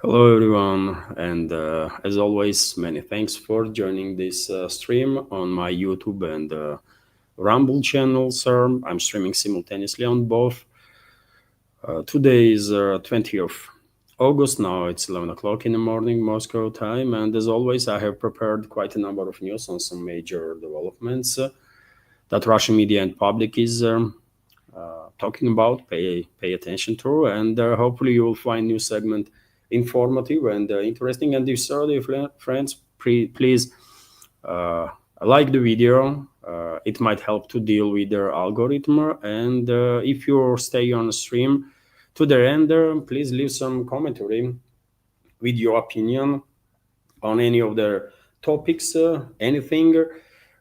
Hello, everyone, and as always, many thanks for joining this stream on my YouTube and Rumble channels. I'm streaming simultaneously on both. Today is 20th of August. Now it's 11 o'clock in the morning, Moscow time, and as always, I have prepared quite a number of news on some major developments that Russian media and public is talking about. Pay attention to, and hopefully you will find new segment informative and interesting. And if so, dear friends, please like the video. It might help to deal with their algorithm. And if you stay on the stream to the end, please leave some commentary with your opinion on any of the topics, anything.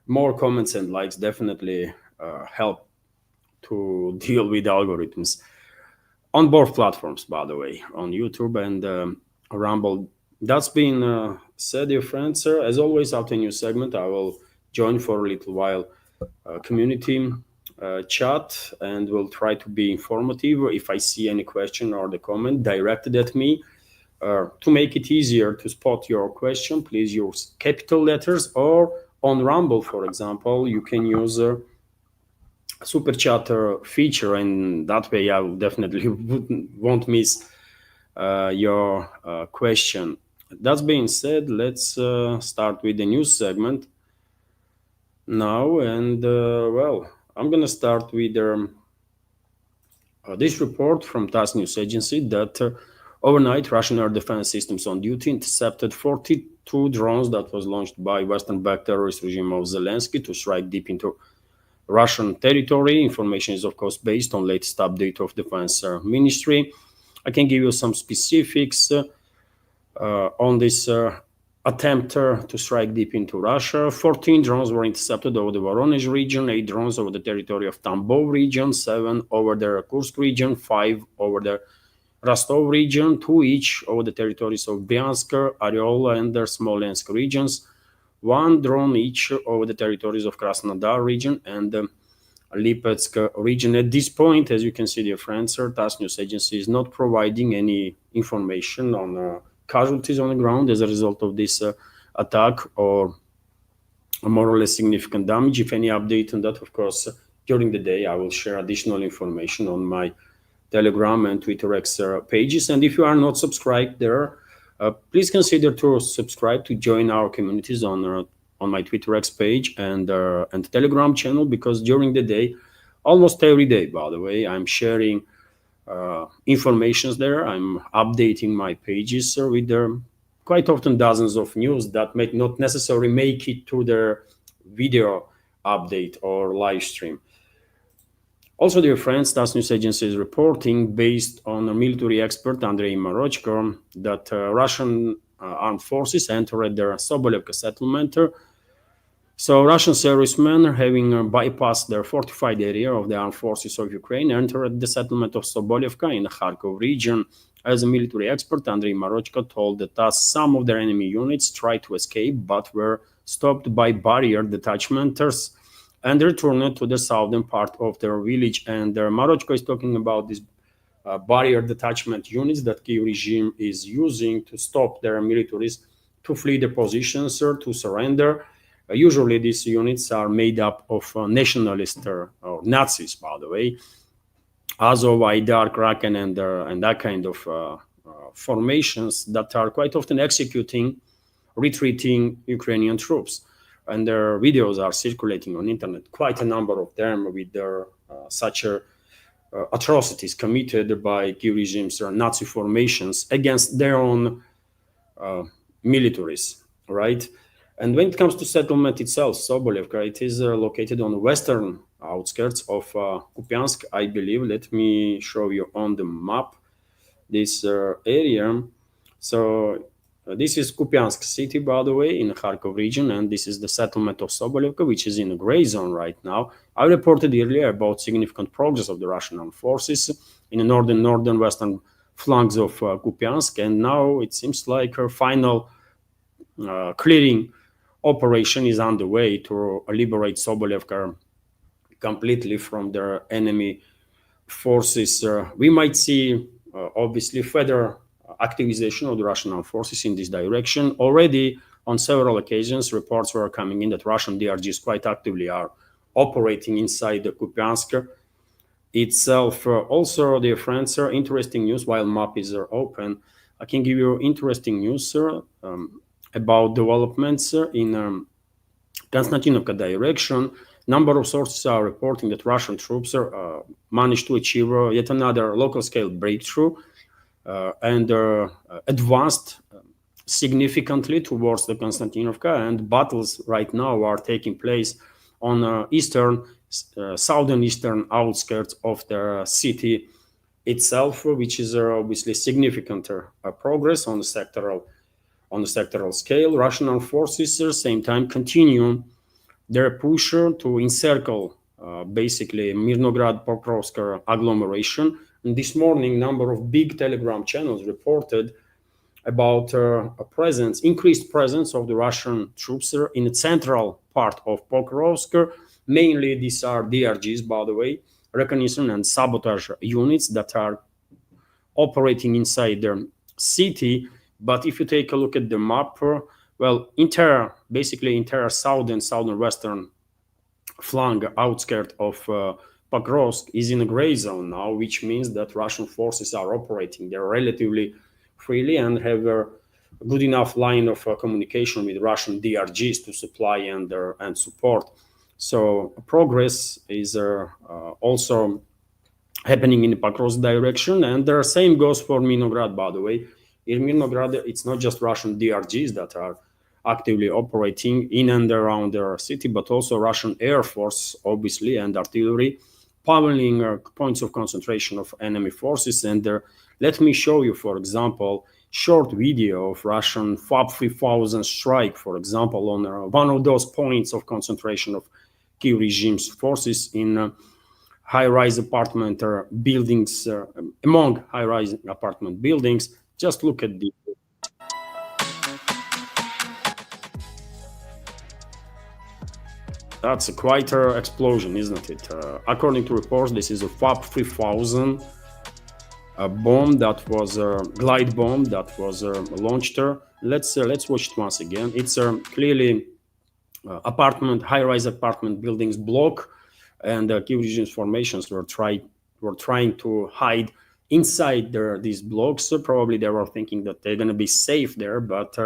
More comments and likes definitely help to deal with algorithms on both platforms, by the way, on YouTube and Rumble. That's been said, dear friends. As always, after a new segment, I will join for a little while community chat, and will try to be informative. If I see any question or the comment directed at me, to make it easier to spot your question, please use capital letters, or on Rumble, for example, you can use super chat feature, and that way I will definitely won't miss your question. That being said, let's start with the news segment now. And well, I'm gonna start with this report from TASS news agency that overnight Russian air defense systems on duty intercepted 42 drones that was launched by Western-backed terrorist regime of Zelensky to strike deep into Russian territory. Information is, of course, based on latest update of Defense Ministry. I can give you some specifics on this attempt to strike deep into Russia. 14 drones were intercepted over the Voronezh region, 8 drones over the territory of Tambov region, 7 over the Kursk region, 5 over the Rostov region, 2 each over the territories of Bryansk, Oryol, and the Smolensk regions. 1 drone each over the territories of Krasnodar region and Lipetsk region. At this point, as you can see, dear friends, TASS news agency is not providing any information on casualties on the ground as a result of this attack, or more or less significant damage. If any update on that, of course, during the day, I will share additional information on my Telegram and Twitter X pages. And if you are not subscribed there, please consider to subscribe to join our communities on my Twitter X page and Telegram channel, because during the day, almost every day, by the way, I'm sharing informations there. I'm updating my pages with quite often dozens of news that may not necessarily make it to their video update or live stream. Also, dear friends, TASS news agency is reporting, based on a military expert, Andrei Marochko, that Russian armed forces entered their Sobolevka settlement. So Russian servicemen, having bypassed their fortified area of the armed forces of Ukraine, entered the settlement of Sobolevka in the Kharkov region. As a military expert, Andrei Marochko told the TASS some of their enemy units tried to escape but were stopped by barrier detachments and returned to the southern part of their village. And Marochko is talking about these barrier detachment units that Kyiv regime is using to stop their militaries to flee the positions or to surrender. Usually these units are made up of nationalists or Nazis, by the way, Azov, Aidar, Kraken, and that kind of formations that are quite often executing retreating Ukrainian troops. And their videos are circulating on internet, quite a number of them, with their such atrocities committed by Kyiv regime's Nazi formations against their own militaries, right? And when it comes to settlement itself, Sobolevka, it is located on the western outskirts of Kupiansk, I believe. Let me show you on the map this area. So this is Kupiansk city, by the way, in the Kharkov region, and this is the settlement of Sobolevka, which is in a gray zone right now. I reported earlier about significant progress of the Russian armed forces in the northern western flanks of Kupiansk, and now it seems like her final clearing operation is underway to liberate Sobolevka completely from their enemy forces. We might see, obviously, further activization of the Russian armed forces in this direction. Already on several occasions, reports were coming in that Russian DRGs quite actively are operating inside the Kupiansk itself. Also, dear friends, interesting news while map is open. I can give you interesting news about developments in Konstantinovka direction. Number of sources are reporting that Russian troops managed to achieve yet another local scale breakthrough and advanced significantly towards the Konstantinovka, and battles right now are taking place on southern eastern outskirts of the city itself, which is obviously significant progress on the sectoral scale. Russian armed forces at the same time continue their push to encircle basically Mirnograd Pokrovsk agglomeration. And this morning, number of big Telegram channels reported about increased presence of the Russian troops in the central part of Pokrovsk. Mainly, these are DRGs, by the way, recognition and sabotage units that are operating inside the city. But if you take a look at the map, basically entire southern western flank outskirt of Pokrovsk is in a gray zone now, which means that Russian forces are operating there relatively freely and have a good enough line of communication with Russian DRGs to supply and support. So progress is also happening in the Pokrovsk direction, and the same goes for Mirnograd, by the way. In Mirnograd, it's not just Russian DRGs that are actively operating in and around their city, but also Russian Air Force, obviously, and artillery, powering points of concentration of enemy forces. And let me show you, for example, short video of Russian FAB 3000 strike, for example, on one of those points of concentration of Kiev regime's forces in high-rise apartment buildings, among high-rise apartment buildings. Just look at the That's a quite an explosion, isn't it? According to reports, this is a FAB 3000 bomb that was a glide bomb that was launched. Let's watch it once again. It's clearly high-rise apartment buildings block, and Kiev regime's formations were trying to hide inside these blocks. Probably they were thinking that they're going to be safe there, but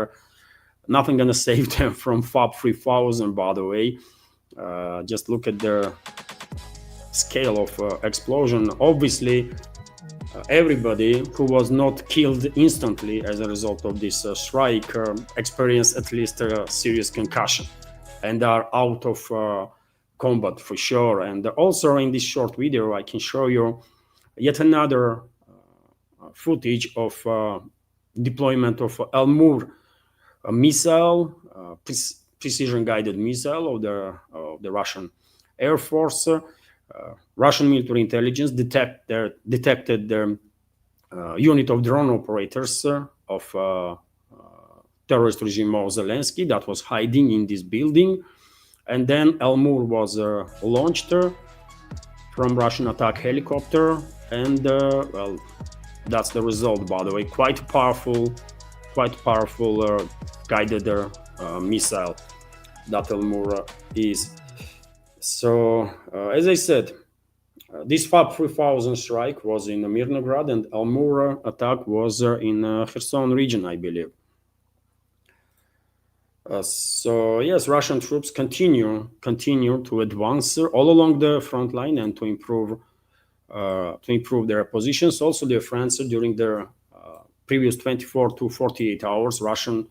nothing going to save them from FAB 3000, by the way. Just look at the scale of explosion. Obviously, everybody who was not killed instantly as a result of this strike experienced at least a serious concussion and are out of combat for sure. And also in this short video, I can show you yet another footage of deployment of Elmur missile, precision-guided missile of the Russian Air Force. Russian military intelligence detected the unit of drone operators of terrorist regime of Zelensky that was hiding in this building. And then Elmur was launched from Russian attack helicopter. And that's the result, by the way. Quite powerful guided missile that Elmur is. So, as I said, this FAB 3000 strike was in Mirnograd, and Elmur attack was in Kherson region, I believe. So yes, Russian troops continue to advance all along the front line and to improve their positions. Also, dear friends, during the previous 24 to 48 hours, Russian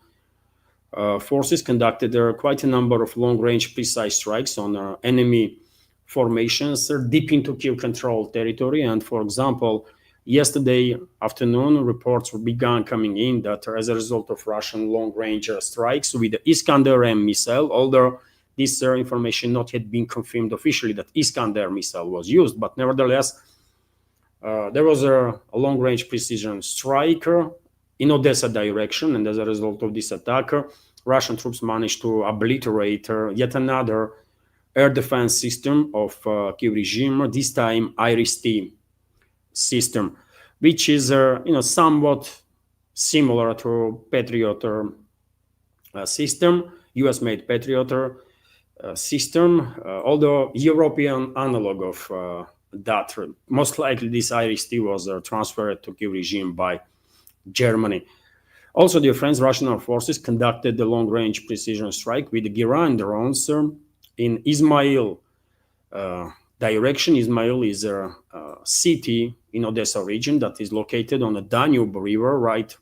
forces conducted quite a number of long-range precise strikes on enemy formations deep into Kiev-controlled territory. And for example, yesterday afternoon, reports began coming in that as a result of Russian long-range strikes with the Iskander-M missile, although this information not yet been confirmed officially that Iskander missile was used, but nevertheless, there was a long-range precision strike in Odessa direction, and as a result of this attack, Russian troops managed to obliterate yet another air defense system of Kiev regime, this time IRIS-T system, which is somewhat similar to Patriot system, US-made Patriot system, although European analog of that. Most likely this IRIS-T was transferred to Kiev regime by Germany. Also, dear friends, Russian armed forces conducted the long-range precision strike with the Iran drones in Ismail direction. Ismail is a city in Odessa region that is located on the Danube River, right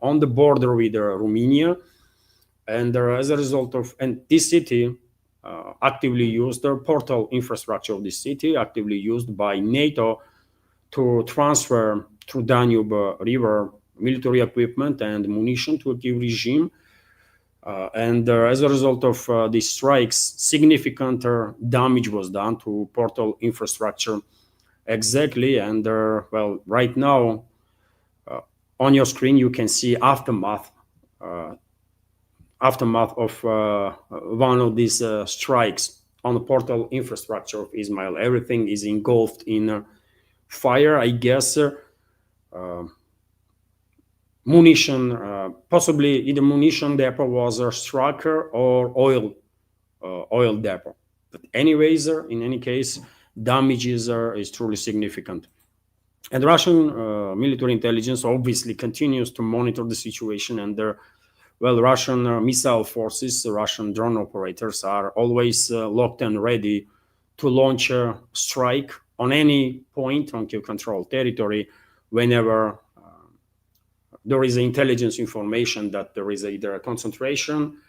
on the border with Romania. And as a result of, and this city actively used the portal infrastructure of this city, actively used by NATO to transfer through Danube River military equipment and munition to a Kiev regime. And as a result of these strikes, significant damage was done to portal infrastructure. Exactly. And well, right now on your screen, you can see aftermath of one of these strikes on the portal infrastructure of Ismail. Everything is engulfed in fire, I guess. Munition, possibly either munition depot was struck or oil depot. But anyways, in any case, damage is truly significant. And Russian military intelligence obviously continues to monitor the situation, and well, Russian missile forces, Russian drone operators are always locked and ready to launch a strike on any point on Kiev-controlled territory whenever there is intelligence information that there is either a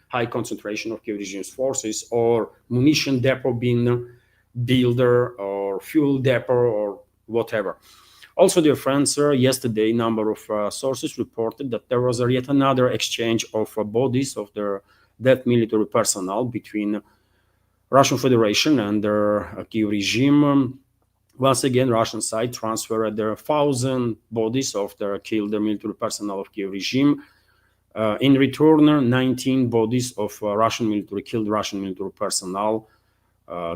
high concentration of Kiev regime's forces, or munition depot being built, or fuel depot, or whatever. Also, dear friends, yesterday, a number of sources reported that there was yet another exchange of bodies of the dead military personnel between Russian Federation and the Kiev regime. Once again, Russian side transferred their 1,000 bodies of the killed military personnel of Kiev regime. In return, 19 bodies of killed Russian military personnel,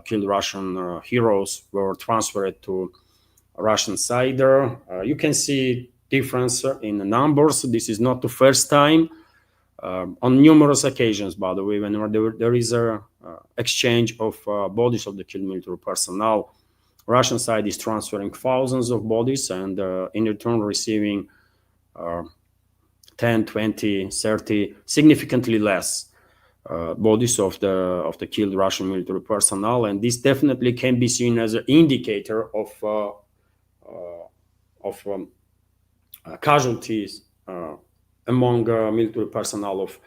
killed Russian heroes, were transferred to Russian side. You can see difference in the numbers. This is not the first time. On numerous occasions, by the way, whenever there is a exchange of bodies of the killed military personnel, Russian side is transferring thousands of bodies and in return receiving 10, 20, 30, significantly less bodies of the killed Russian military personnel. And this definitely can be seen as an indicator of casualties among military personnel of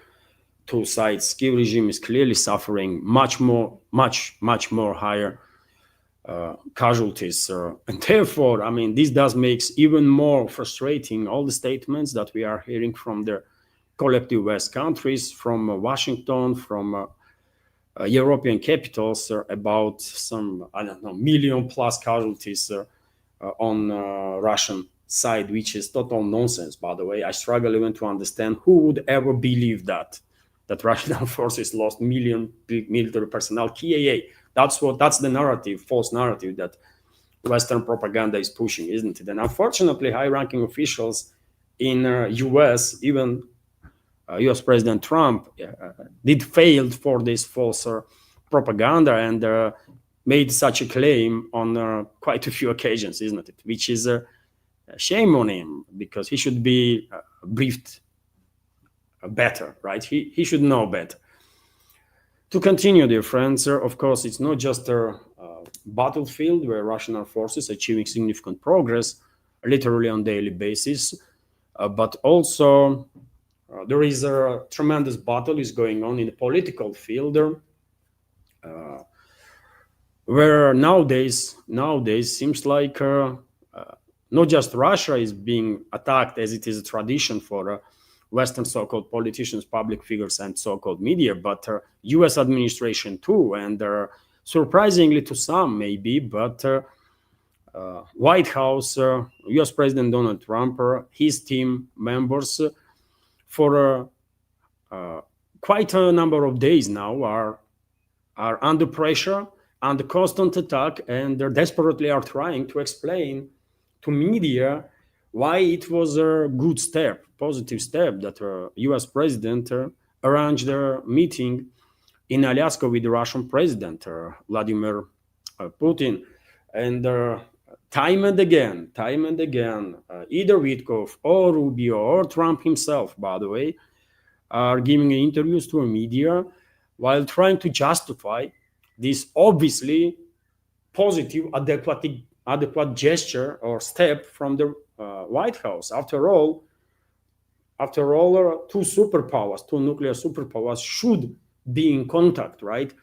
two sides. Kiev regime is clearly suffering much more higher casualties, and therefore, I mean, this does makes even more frustrating all the statements that we are hearing from the collective West countries, from Washington, from European capitals about some, I don't know, million plus casualties on Russian side, which is total nonsense, by the way. I struggle even to understand who would ever believe that Russian forces lost million military personnel. KIA, that's the narrative, false narrative that Western propaganda is pushing, isn't it? And unfortunately, high-ranking officials in US, even US President Trump, did fail for this false propaganda and made such a claim on quite a few occasions, isn't it? Which is a shame on him, because he should be briefed better, right? He should know better. To continue, dear friends, of course, it's not just a battlefield where Russian armed forces achieving significant progress, literally on daily basis, but also there is a tremendous battle is going on in the political field, where nowadays seems like not just Russia is being attacked, as it is a tradition for Western so-called politicians, public figures, and so-called media, but U.S. administration too, and surprisingly to some maybe, but White House, U.S. President Donald Trump, his team members, for quite a number of days now are under pressure, under constant attack, and they desperately are trying to explain to media why it was a good step, positive step that U.S. president arranged a meeting in Alaska with the Russian president Vladimir Putin, and time and again, either Witkoff or Rubio or Trump himself, by the way, are giving interviews to media while trying to justify this obviously positive, adequate gesture or step from the White House. After all, two superpowers, two nuclear superpowers, should be in contact, right?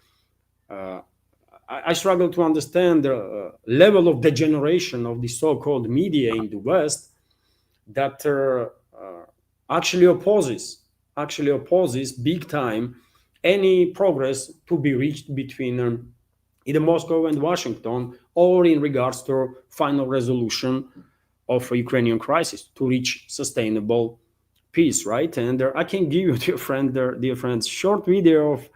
I struggle to understand the level of degeneration of the so-called media in the West that actually opposes big time any progress to be reached between either Moscow and Washington, or in regards to final resolution of a Ukrainian crisis to reach sustainable peace, right? And I can give you, dear friends, short video of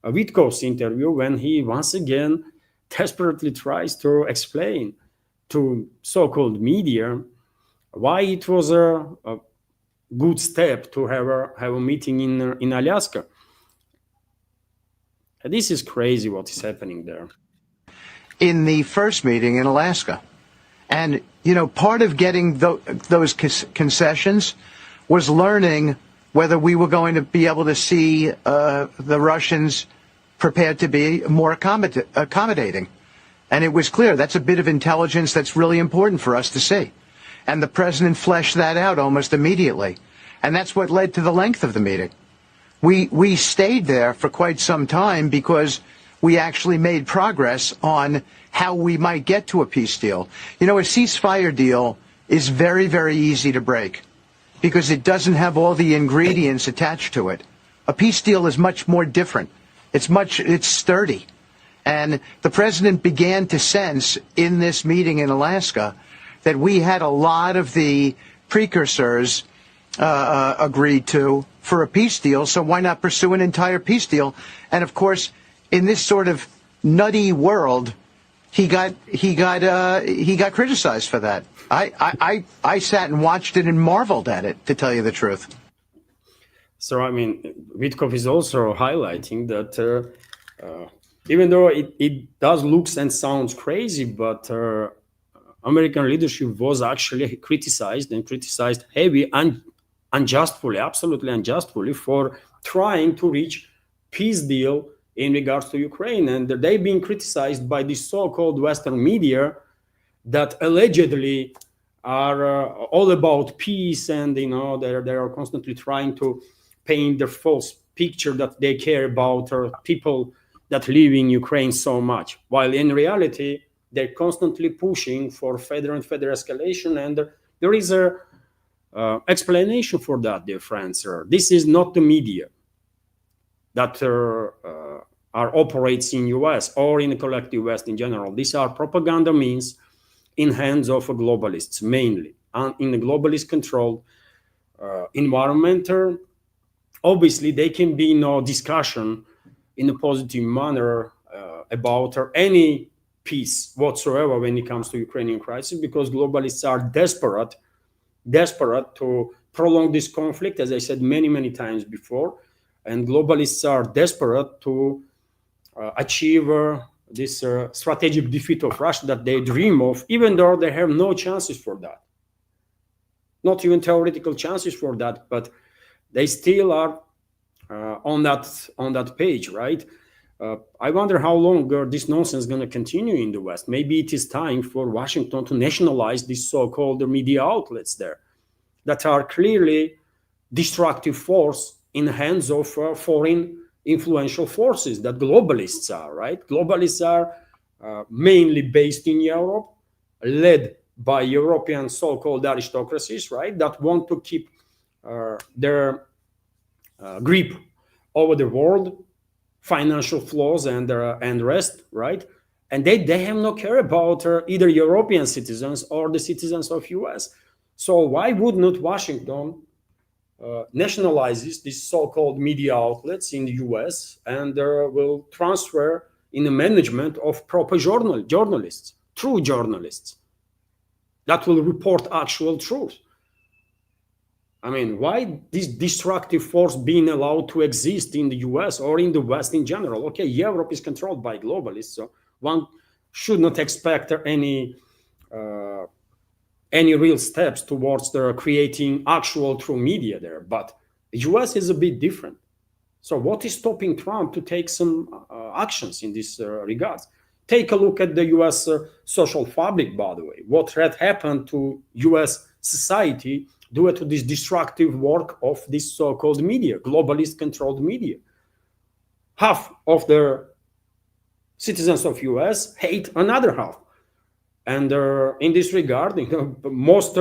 Witkoff's interview when he once again desperately tries to explain to so-called media why it was a good step to have a meeting in Alaska. This is crazy what is happening there. In the first meeting in Alaska. And, part of getting those concessions was learning whether we were going to be able to see the Russians prepared to be more accommodating. And it was clear that's a bit of intelligence that's really important for us to see. And the president fleshed that out almost immediately. And that's what led to the length of the meeting. We stayed there for quite some time because we actually made progress on how we might get to a peace deal. A ceasefire deal is very, very easy to break because it doesn't have all the ingredients attached to it. A peace deal is much more different. It's sturdy. And the president began to sense in this meeting in Alaska that we had a lot of the precursors agreed to for a peace deal, so why not pursue an entire peace deal? And of course, in this sort of nutty world, he got criticized for that. I sat and watched it and marveled at it, to tell you the truth. So Witkoff is also highlighting that even though it does looks and sounds crazy, but American leadership was actually criticized heavy and absolutely unjustly for trying to reach peace deal in regards to Ukraine. And they've been criticized by the so-called Western media that allegedly are all about peace, and they are constantly trying to paint the false picture that they care about people that live in Ukraine so much, while in reality they're constantly pushing for further and further escalation. And there is a explanation for that, dear friends. This is not the media that operates in US or in the collective West in general. These are propaganda means in hands of globalists, mainly, and in a globalist controlled environment. Obviously, there can be no discussion in a positive manner about any peace whatsoever when it comes to Ukrainian crisis, because globalists are desperate to prolong this conflict, as I said many times before, and globalists are desperate to achieve this strategic defeat of Russia that they dream of, even though they have no chances for that, not even theoretical chances for that, but they still are on that page, right? I wonder how long this nonsense is going to continue in the West. Maybe it is time for Washington to nationalize these so-called media outlets there that are clearly destructive force in the hands of foreign influential forces that globalists are, right? Globalists are mainly based in Europe, led by European so-called aristocracies, right? That want to keep their grip over the world, financial flows and rest, right? And they have no care about either European citizens or the citizens of US. So why would not Washington nationalizes these so-called media outlets in the US and will transfer in the management of proper journalists, true journalists? that will report actual truth. I mean, why this destructive force being allowed to exist in the US or in the West in general? Okay, Europe is controlled by globalists, so one should not expect any real steps towards creating actual true media there. But the US is a bit different. So what is stopping Trump to take some actions in this regards? Take a look at the US social fabric, by the way. What had happened to US society due to this destructive work of this so-called media, globalist-controlled media. Half of the citizens of US hate another half. And in this regard, the most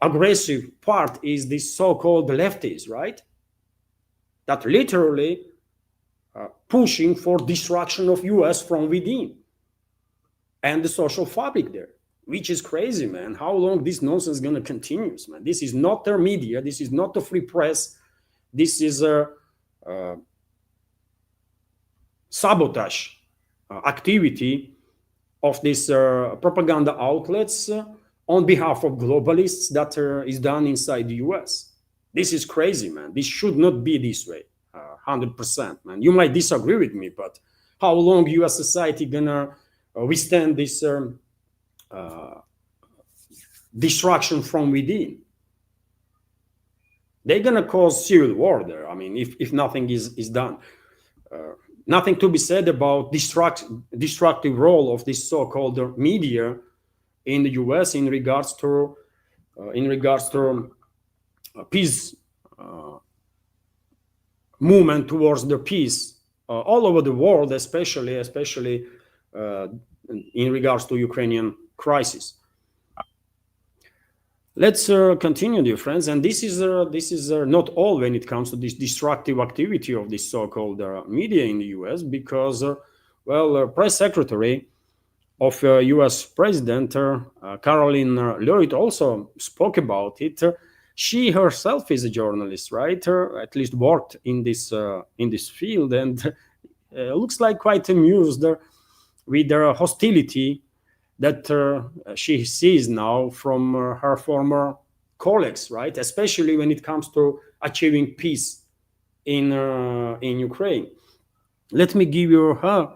aggressive part is this so-called lefties, right? That literally pushing for destruction of US from within and the social fabric there, which is crazy, man. How long this nonsense is going to continue, man? This is not their media. This is not the free press. This is a sabotage activity of these propaganda outlets on behalf of globalists that is done inside the US. This is crazy, man. This should not be this way, 100%, man. You might disagree with me, but how long US society gonna withstand this destruction from within? They're gonna cause civil war there. I mean, if nothing is done. Nothing to be said about destructive role of this so-called media in the US in regards to peace movement towards the peace all over the world, especially in regards to Ukrainian crisis. Let's continue, dear friends, and this is not all when it comes to this destructive activity of this so-called media in the US, because press secretary of US President Caroline Lloyd also spoke about it. She herself is a journalist, right? At least worked in this field, and looks like quite amused with the hostility that she sees now from her former colleagues, right? Especially when it comes to achieving peace in Ukraine. Let me give you her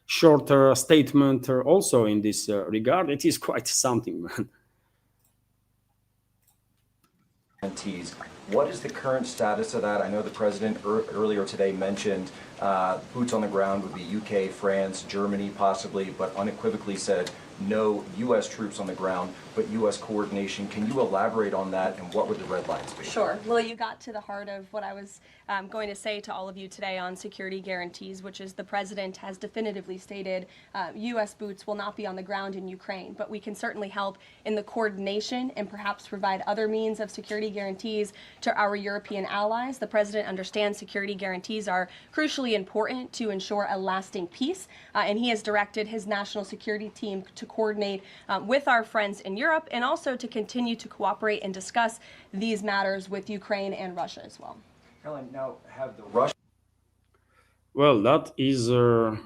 short statement also in this regard. It is quite something, man. What is the current status of that? I know the president earlier today mentioned boots on the ground would be UK, France, Germany possibly, but unequivocally said no U.S. troops on the ground, but U.S. coordination. Can you elaborate on that, and what would the red lines be? Sure. Well, you got to the heart of what I was going to say to all of you today on security guarantees, which is the president has definitively stated U.S. boots will not be on the ground in Ukraine, but we can certainly help in the coordination and perhaps provide other means of security guarantees to our European allies. The president understands security guarantees are crucially important to ensure a lasting peace, and he has directed his national security team to coordinate with our friends in Europe and also to continue to cooperate and discuss these matters with Ukraine and Russia as well. Caroline, now have the Russian... Well, that is a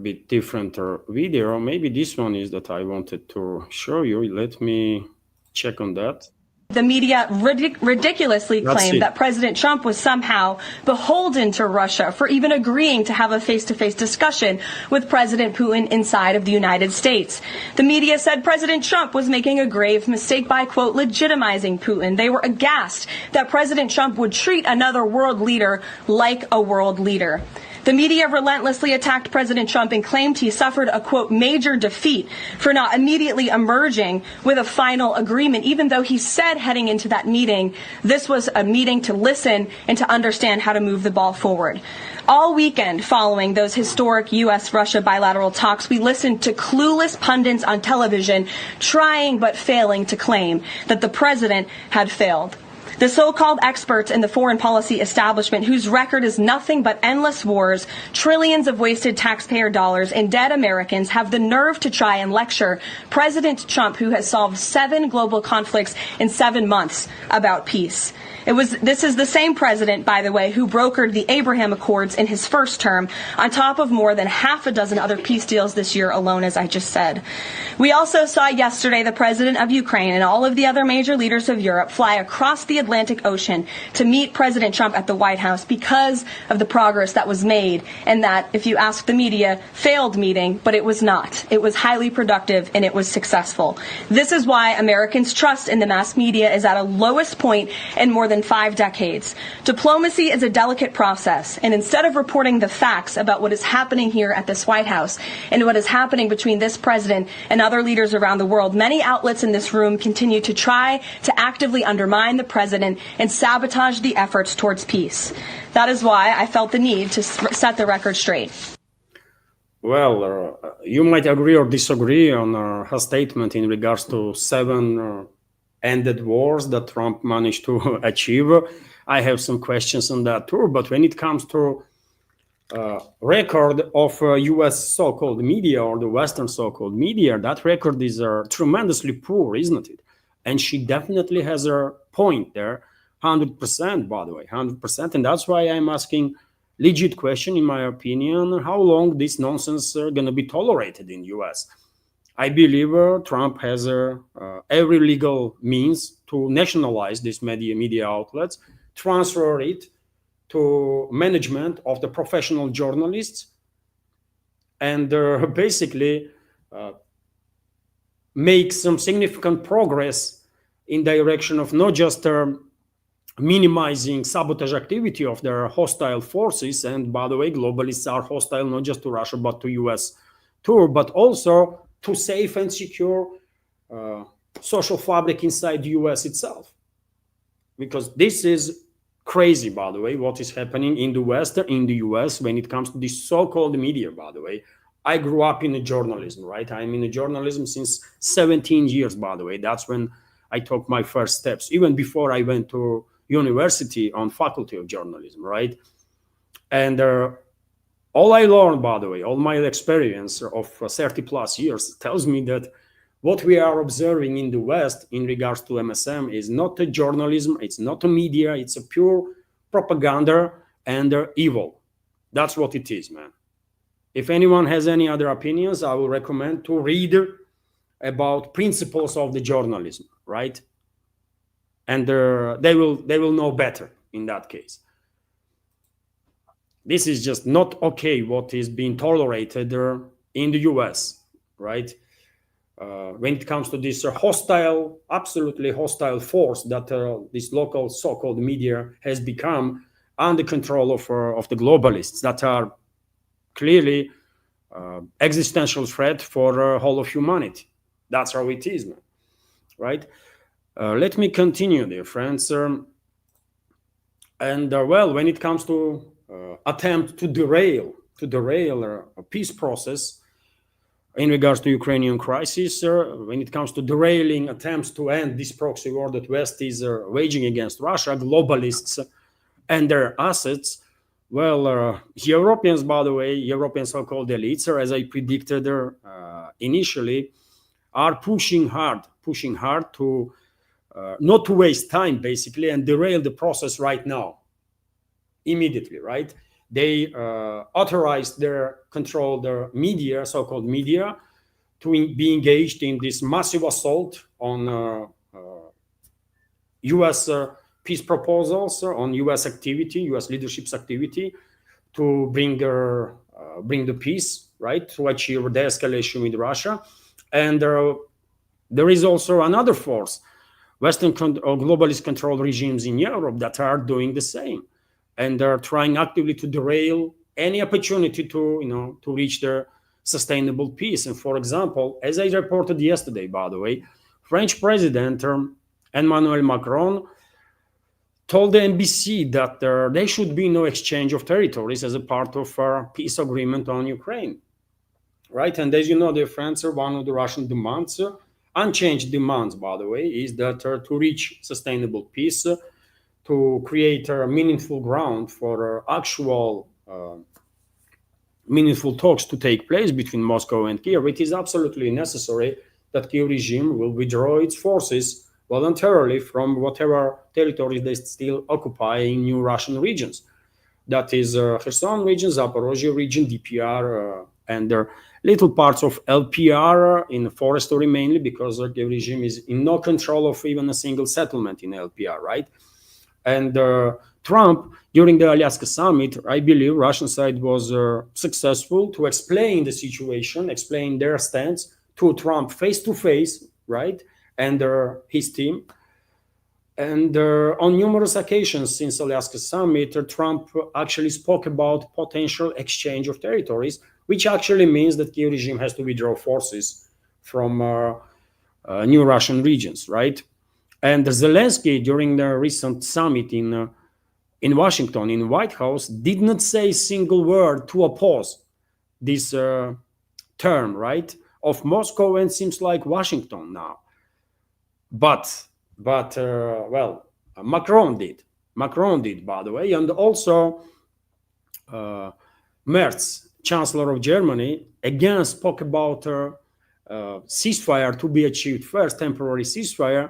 bit different video. Maybe this one is that I wanted to show you. Let me check on that. The media ridiculously claimed that President Trump was somehow beholden to Russia for even agreeing to have a face-to-face discussion with President Putin inside of the United States. The media said President Trump was making a grave mistake by, quote, legitimizing Putin. They were aghast that President Trump would treat another world leader like a world leader. The media relentlessly attacked President Trump and claimed he suffered a, quote, major defeat for not immediately emerging with a final agreement, even though he said heading into that meeting, this was a meeting to listen and to understand how to move the ball forward. All weekend following those historic U.S.-Russia bilateral talks, we listened to clueless pundits on television trying but failing to claim that the president had failed. The so-called experts in the foreign policy establishment, whose record is nothing but endless wars, trillions of wasted taxpayer dollars, and dead Americans, have the nerve to try and lecture President Trump, who has solved 7 global conflicts in 7 months, about peace. This is the same president, by the way, who brokered the Abraham Accords in his first term, on top of more than half a dozen other peace deals this year alone, as I just said. We also saw yesterday the president of Ukraine and all of the other major leaders of Europe fly across the Atlantic Ocean to meet President Trump at the White House because of the progress that was made, and that, if you ask the media, failed meeting, but it was not. It was highly productive and it was successful. This is why Americans' trust in the mass media is at a lowest point in more than 5 decades. Diplomacy is a delicate process, and instead of reporting the facts about what is happening here at this White House and what is happening between this president and other leaders around the world, many outlets in this room continue to try to actively undermine the president and sabotage the efforts towards peace. That is why I felt the need to set the record straight. Well, you might agree or disagree on her statement in regards to 7 ended wars that Trump managed to achieve. I have some questions on that too, but when it comes to record of U.S. so-called media or the Western so-called media, that record is tremendously poor, isn't it? And she definitely has her point there, 100%, by the way, 100%. And that's why I'm asking legit question, in my opinion, how long this nonsense going to be tolerated in U.S.? I believe Trump has every legal means to nationalize these media outlets, transfer it to management of the professional journalists, and basically make some significant progress in direction of not just minimizing sabotage activity of their hostile forces. And by the way, globalists are hostile not just to Russia but to US too, but also to safe and secure social fabric inside the US itself. Because this is crazy, by the way, what is happening in the West, in the US, when it comes to this so-called media, by the way. I grew up in journalism, right? I'm in journalism since 17 years, by the way. That's when I took my first steps, even before I went to university on faculty of journalism, right? And all I learned, by the way, all my experience of 30 plus years tells me that what we are observing in the West in regards to MSM is not a journalism, it's not a media, it's a pure propaganda and evil. That's what it is, man. If anyone has any other opinions, I will recommend to read about principles of the journalism, right? And they will know better in that case. This is just not okay what is being tolerated in the US, right? When it comes to this hostile, absolutely hostile force that this local so-called media has become under control of the globalists that are clearly existential threat for whole of humanity. That's how it is, man, right? Let me continue, dear friends. Well, when it comes to attempt to derail a peace process in regards to Ukrainian crisis, when it comes to derailing attempts to end this proxy war that West is waging against Russia, globalists and their assets, well, Europeans, by the way, European so-called elites, as I predicted initially, are pushing hard to not to waste time, basically, and derail the process right now, immediately, right? They authorized their media, so-called media, to be engaged in this massive assault on U.S. Peace proposals, on U.S. activity, U.S. leadership's activity to bring the peace, right, to achieve de-escalation with Russia. And there is also another force, Western or globalist controlled regimes in Europe that are doing the same. And they're trying actively to derail any opportunity to reach their sustainable peace. And for example, as I reported yesterday, by the way, French President Emmanuel Macron told the NBC that there should be no exchange of territories as a part of our peace agreement on Ukraine, right? And as you know, dear friends, one of the Russian demands, unchanged demands, by the way, is that to reach sustainable peace, to create a meaningful ground for actual meaningful talks to take place between Moscow and Kiev, it is absolutely necessary that Kiev regime will withdraw its forces voluntarily from whatever territories they still occupy in new Russian regions. That is Kherson region, Zaporozhye region, DPR, and little parts of LPR in forestry mainly, because the regime is in no control of even a single settlement in LPR, right? And Trump, during the Alaska summit, I believe Russian side was successful to explain the situation, explain their stance to Trump face to face, right? And his team. And on numerous occasions since Alaska summit, Trump actually spoke about potential exchange of territories, which actually means that Kiev regime has to withdraw forces from new Russian regions, right? And Zelensky, during the recent summit in Washington, in White House, did not say a single word to oppose this term, right, of Moscow, and seems like Washington now. But well, Macron did, by the way, and also Merz, Chancellor of Germany, again spoke about ceasefire to be achieved first, temporary ceasefire,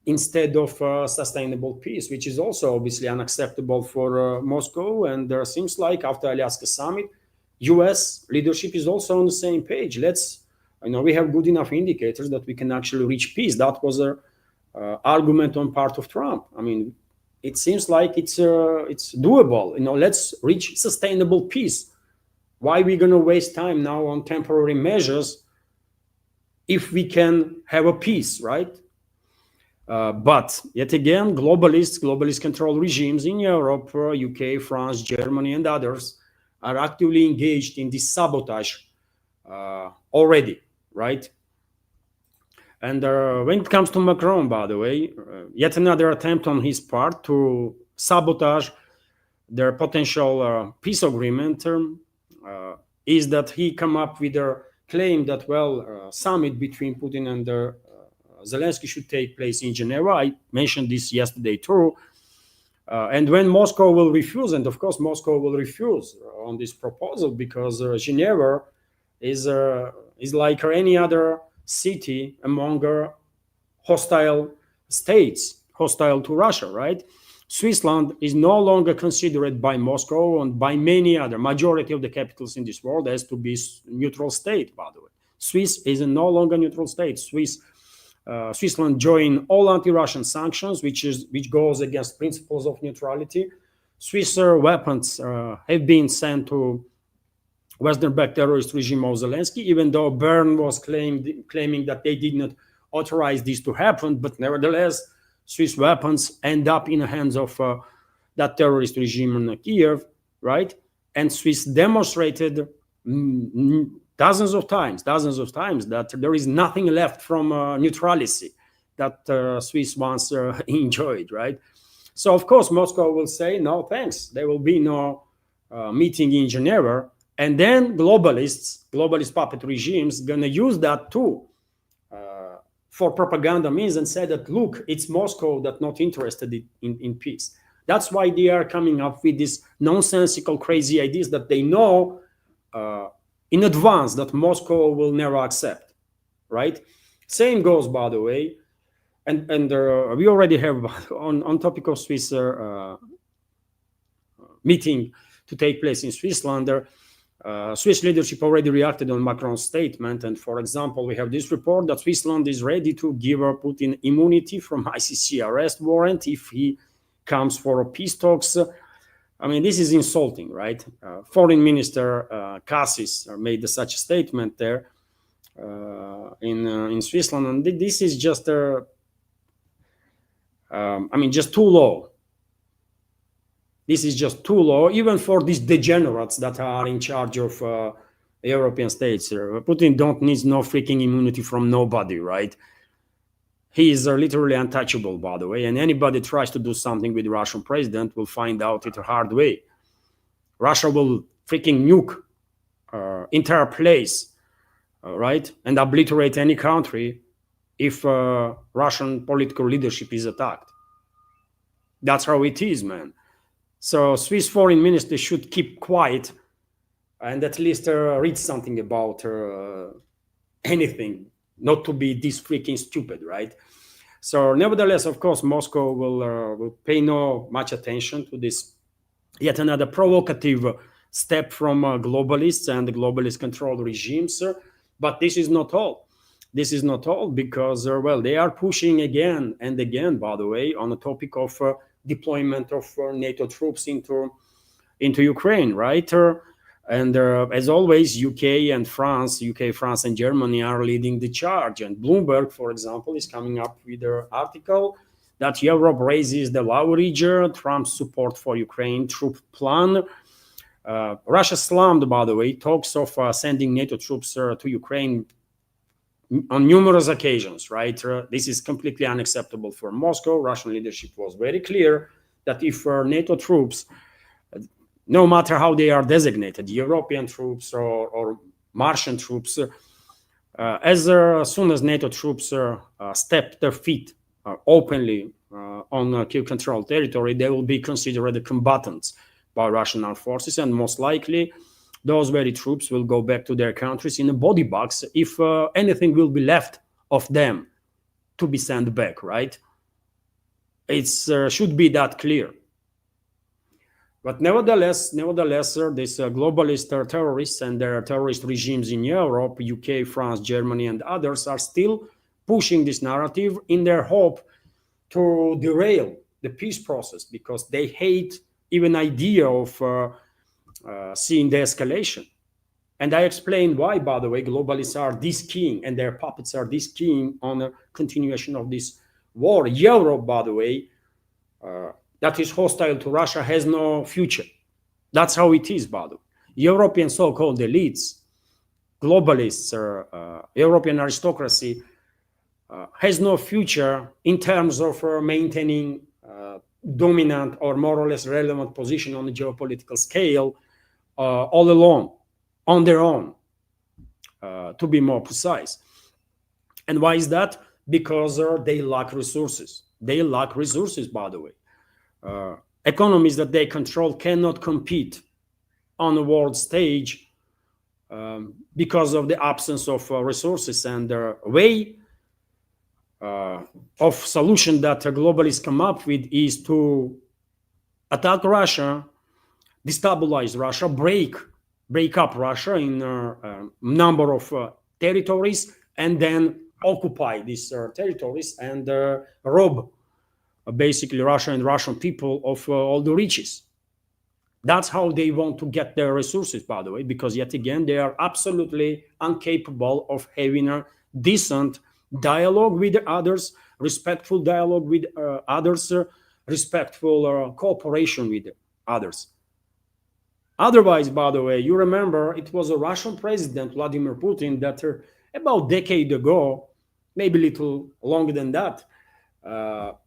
instead of sustainable peace, which is also obviously unacceptable for Moscow. And there seems like after Alaska summit, U.S. leadership is also on the same page. We have good enough indicators that we can actually reach peace. That was a argument on part of Trump. I mean, it seems like it's doable. Let's reach sustainable peace. Why are we going to waste time now on temporary measures if we can have a peace, right? But yet again, globalist control regimes in Europe, UK, France, Germany, and others are actively engaged in this sabotage already, right? And when it comes to Macron, by the way, yet another attempt on his part to sabotage their potential peace agreement is that he come up with a claim that, summit between Putin and Zelensky should take place in Geneva. I mentioned this yesterday too. And when Moscow will refuse, and of course Moscow will refuse on this proposal, because Geneva is like any other city among hostile states, hostile to Russia, right? Switzerland is no longer considered by Moscow and by many other majority of the capitals in this world as to be neutral state, by the way. Swiss is no longer neutral state. Switzerland joined all anti-Russian sanctions, which goes against principles of neutrality. Swiss weapons have been sent to Western-backed terrorist regime of Zelensky, even though Bern was claiming that they did not authorize this to happen. But nevertheless, Swiss weapons end up in the hands of that terrorist regime in Kiev, right? And Swiss demonstrated dozens of times that there is nothing left from neutrality that Swiss once enjoyed, right? So of course Moscow will say no thanks. There will be no meeting in Geneva, and then globalist puppet regimes gonna use that too for propaganda means, and say that look, it's Moscow that's not interested in peace. That's why they are coming up with these nonsensical, crazy ideas that they know in advance that Moscow will never accept, right? Same goes, by the way, and we already have on topic of Swiss meeting to take place in Switzerland. Swiss leadership already reacted on Macron's statement, and for example, we have this report that Switzerland is ready to give Putin immunity from ICC arrest warrant if he comes for peace talks. I mean, this is insulting, right? Foreign Minister Cassis made such a statement there in Switzerland, and this is just just too low. This is just too low, even for these degenerates that are in charge of European states. Putin don't need no freaking immunity from nobody, right? He is literally untouchable, by the way, and anybody tries to do something with the Russian president will find out it a hard way. Russia will freaking nuke entire place, right, and obliterate any country if Russian political leadership is attacked. That's how it is, man. So Swiss foreign minister should keep quiet and at least read something about anything, not to be this freaking stupid, right? So nevertheless, of course, Moscow will pay no much attention to this yet another provocative step from globalists and the globalist controlled regimes. But this is not all. This is not all because, well, they are pushing again and again, by the way, on the topic of deployment of NATO troops into Ukraine, right? And as always, UK, France, and Germany are leading the charge. And Bloomberg, for example, is coming up with an article that Europe raises the leverage, Trump's support for Ukraine troop plan. Russia slammed, by the way, talks of sending NATO troops to Ukraine on numerous occasions, right? This is completely unacceptable for Moscow. Russian leadership was very clear that if NATO troops, no matter how they are designated, European troops or Martian troops, as soon as NATO troops step their feet openly on Kiev-controlled territory, they will be considered combatants by Russian armed forces, and most likely those very troops will go back to their countries in a body box if anything will be left of them to be sent back, right? It should be that clear. But nevertheless, these globalist terrorists and their terrorist regimes in Europe, UK, France, Germany, and others are still pushing this narrative in their hope to derail the peace process because they hate even idea of seeing the escalation. And I explained why, by the way, globalists are this keen and their puppets are this keen on a continuation of this war. Europe, by the way, that is hostile to Russia has no future. That's how it is, by the way. European so-called elites, globalists, European aristocracy has no future in terms of maintaining dominant or more or less relevant position on the geopolitical scale all alone, on their own, to be more precise. And why is that? Because they lack resources. They lack resources, by the way. Economies that they control cannot compete on the world stage because of the absence of resources, and the way of solution that globalists come up with is to attack Russia, destabilize Russia, break up Russia in a number of territories, and then occupy these territories and rob basically Russia and Russian people of all the riches. That's how they want to get their resources, by the way, because yet again, they are absolutely incapable of having a decent dialogue with others, respectful dialogue with others, respectful cooperation with others. Otherwise, by the way, you remember it was a Russian president, Vladimir Putin, that about a decade ago, maybe a little longer than that,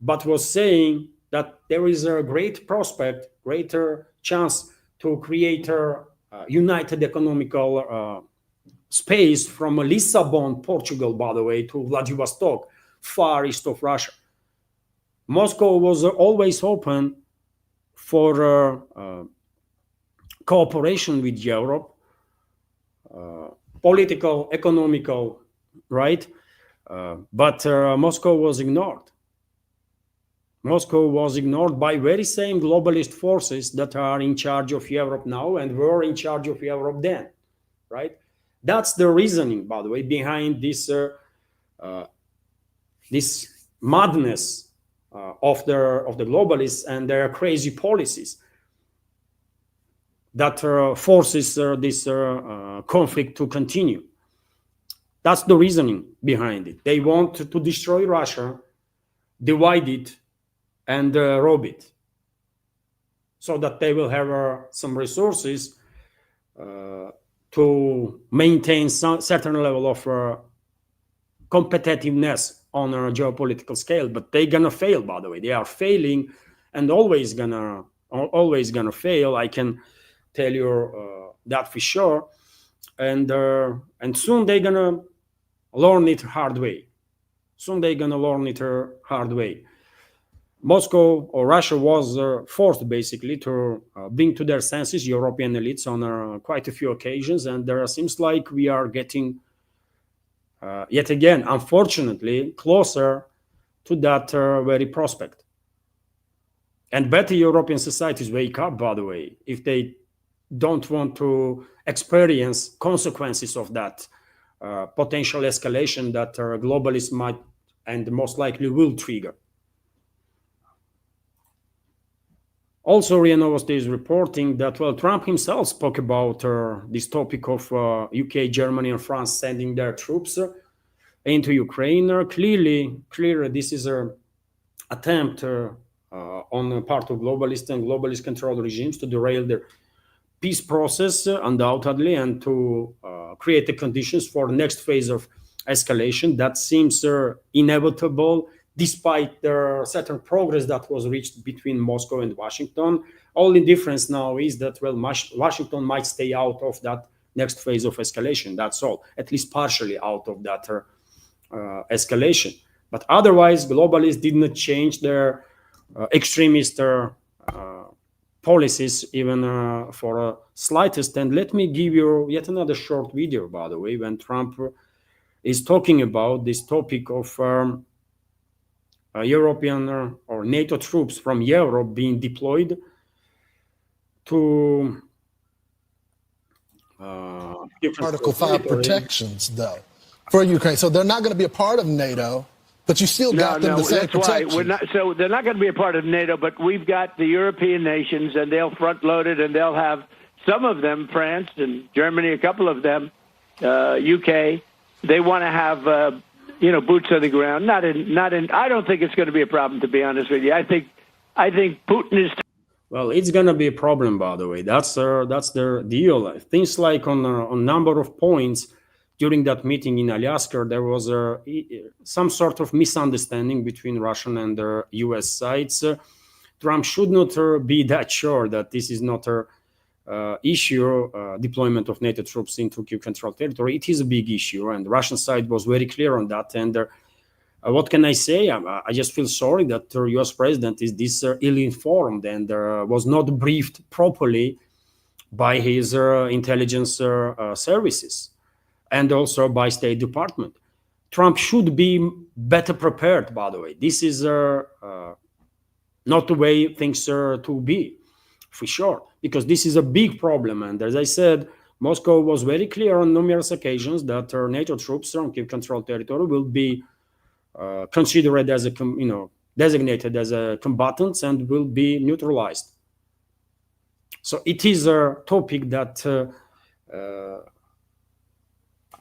but was saying that there is a great prospect, greater chance to create a united economical space from Lisbon, Portugal, by the way, to Vladivostok, far east of Russia. Moscow was always open for cooperation with Europe, political, economical, right? But Moscow was ignored. Moscow was ignored by very same globalist forces that are in charge of Europe now and were in charge of Europe then, right? That's the reasoning, by the way, behind this this madness of the globalists and their crazy policies that forces this conflict to continue. That's the reasoning behind it. They want to destroy Russia, divide it, and rob it, so that they will have some resources to maintain some certain level of competitiveness on a geopolitical scale. But they're gonna fail, by the way. They are failing and always gonna fail. I can tell you that for sure. And soon they're gonna learn it hard way. Moscow or Russia was forced basically to bring to their senses European elites on quite a few occasions, and there seems like we are getting yet again, unfortunately, closer to that very prospect. And better European societies wake up, by the way, if they don't want to experience consequences of that potential escalation that globalists might and most likely will trigger. Also, RIA Novosti is reporting that, well, Trump himself spoke about this topic of UK, Germany, and France sending their troops into Ukraine. Clearly, this is an attempt on the part of globalist and globalist controlled regimes to derail their peace process, undoubtedly, and to create the conditions for the next phase of escalation that seems inevitable, despite the certain progress that was reached between Moscow and Washington. Only difference now is that, well, Washington might stay out of that next phase of escalation. That's all, at least partially out of that escalation. But otherwise, globalists did not change their extremist policies even for a slightest. And let me give you yet another short video, by the way, when Trump is talking about this topic of European or NATO troops from Europe being deployed to Article 5 protections, though, for Ukraine. So they're not going to be a part of NATO, but you still got them the same protection. We're not, so they're not going to be a part of NATO, but we've got the European nations, and they'll front-load it, and they'll have some of them, France and Germany, a couple of them, UK. They want to have, boots on the ground. Not in. I don't think it's going to be a problem, to be honest with you. I think Putin is. Well, it's going to be a problem, by the way. That's their deal. Things like on a number of points during that meeting in Alaska, there was some sort of misunderstanding between Russian and U.S. sides. Trump should not be that sure that this is not a issue, deployment of NATO troops into Kiev-controlled territory. It is a big issue, and the Russian side was very clear on that. And what can I say? I just feel sorry that the U.S. president is this ill-informed and was not briefed properly by his intelligence services and also by State Department. Trump should be better prepared, by the way. This is not the way things are to be, for sure, because this is a big problem. And as I said, Moscow was very clear on numerous occasions that NATO troops on Kiev-controlled territory will be considered as designated as combatants and will be neutralized. So it is a topic that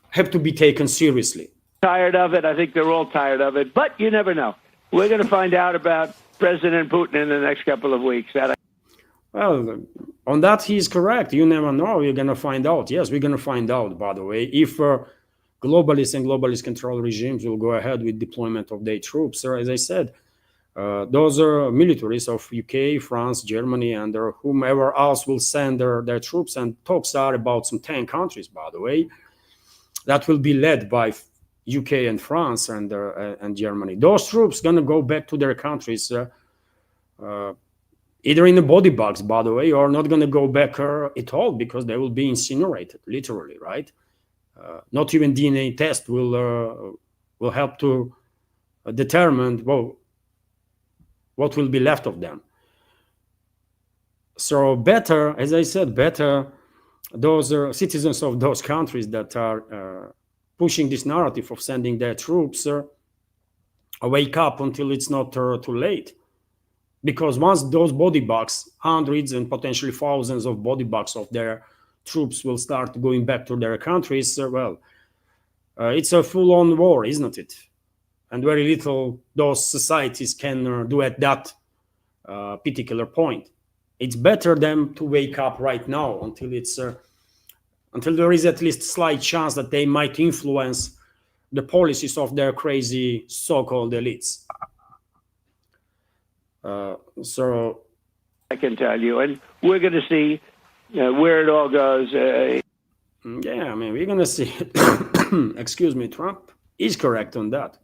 have to be taken seriously. Tired of it. I think they're all tired of it, but you never know. We're going to find out about President Putin in the next couple of weeks. Well, on that, he's correct. You never know. You're going to find out. Yes, we're going to find out, by the way, if globalists and globalist control regimes will go ahead with deployment of their troops. As I said, those are militaries of UK, France, Germany, and whomever else will send their troops. And talks are about some 10 countries, by the way, that will be led by UK and France and Germany. Those troops going to go back to their countries either in the body bags, by the way, or not going to go back at all because they will be incinerated, literally, right? Not even DNA test will help to determine what will be left of them. So better, as I said, better those citizens of those countries that are pushing this narrative of sending their troops wake up until it's not too late. Because once those body bags, hundreds and potentially thousands of body bags of their troops will start going back to their countries, it's a full-on war, isn't it? And very little those societies can do at that particular point. It's better them to wake up right now until there is at least slight chance that they might influence the policies of their crazy so-called elites. So I can tell you, and we're going to see where it all goes. Yeah, I mean, we're going to see. Excuse me, Trump is correct on that.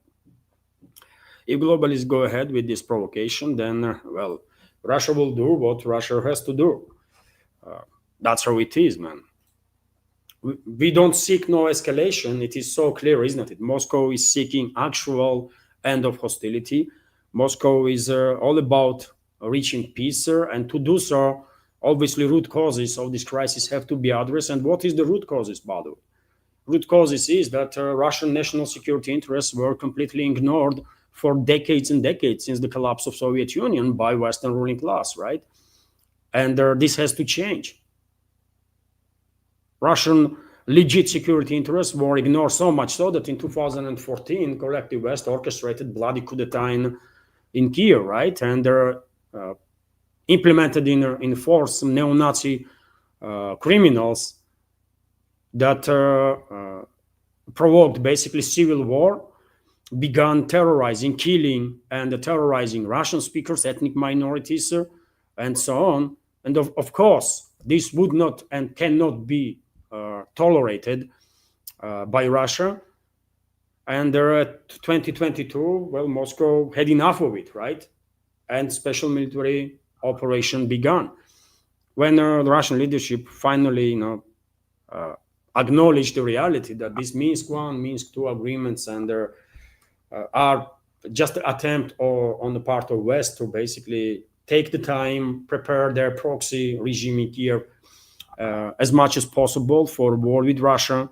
If globalists go ahead with this provocation, then, Russia will do what Russia has to do. That's how it is, man. We don't seek no escalation. It is so clear, isn't it? Moscow is seeking actual end of hostility. Moscow is all about reaching peace, and to do so, obviously, root causes of this crisis have to be addressed. And what is the root causes, by the way? Root causes is that Russian national security interests were completely ignored for decades and decades since the collapse of Soviet Union by Western ruling class, right? And this has to change. Russian legit security interests were ignored so much so that in 2014, collective West orchestrated bloody coup d'etat in Kiev, right? And implemented in force some neo-Nazi criminals that provoked basically civil war, began terrorizing, killing, and terrorizing Russian speakers, ethnic minorities, and so on. And of course, this would not and cannot be tolerated by Russia. And at 2022, well, Moscow had enough of it, right? And special military operation began. When the Russian leadership finally, acknowledged the reality that this Minsk I, Minsk II agreements and there are just an attempt on the part of West to basically take the time, prepare their proxy regime in Kiev as much as possible for war with Russia.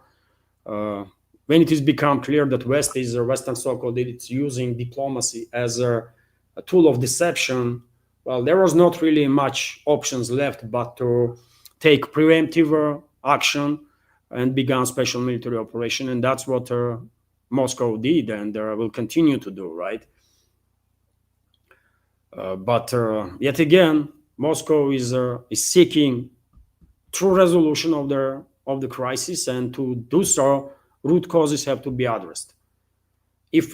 When it has become clear that West is Western so-called it's using diplomacy as a tool of deception, well, there was not really much options left but to take preemptive action and began special military operation, and that's what Moscow did and will continue to do, right? But yet again, Moscow is seeking true resolution of the crisis, and to do so, root causes have to be addressed. If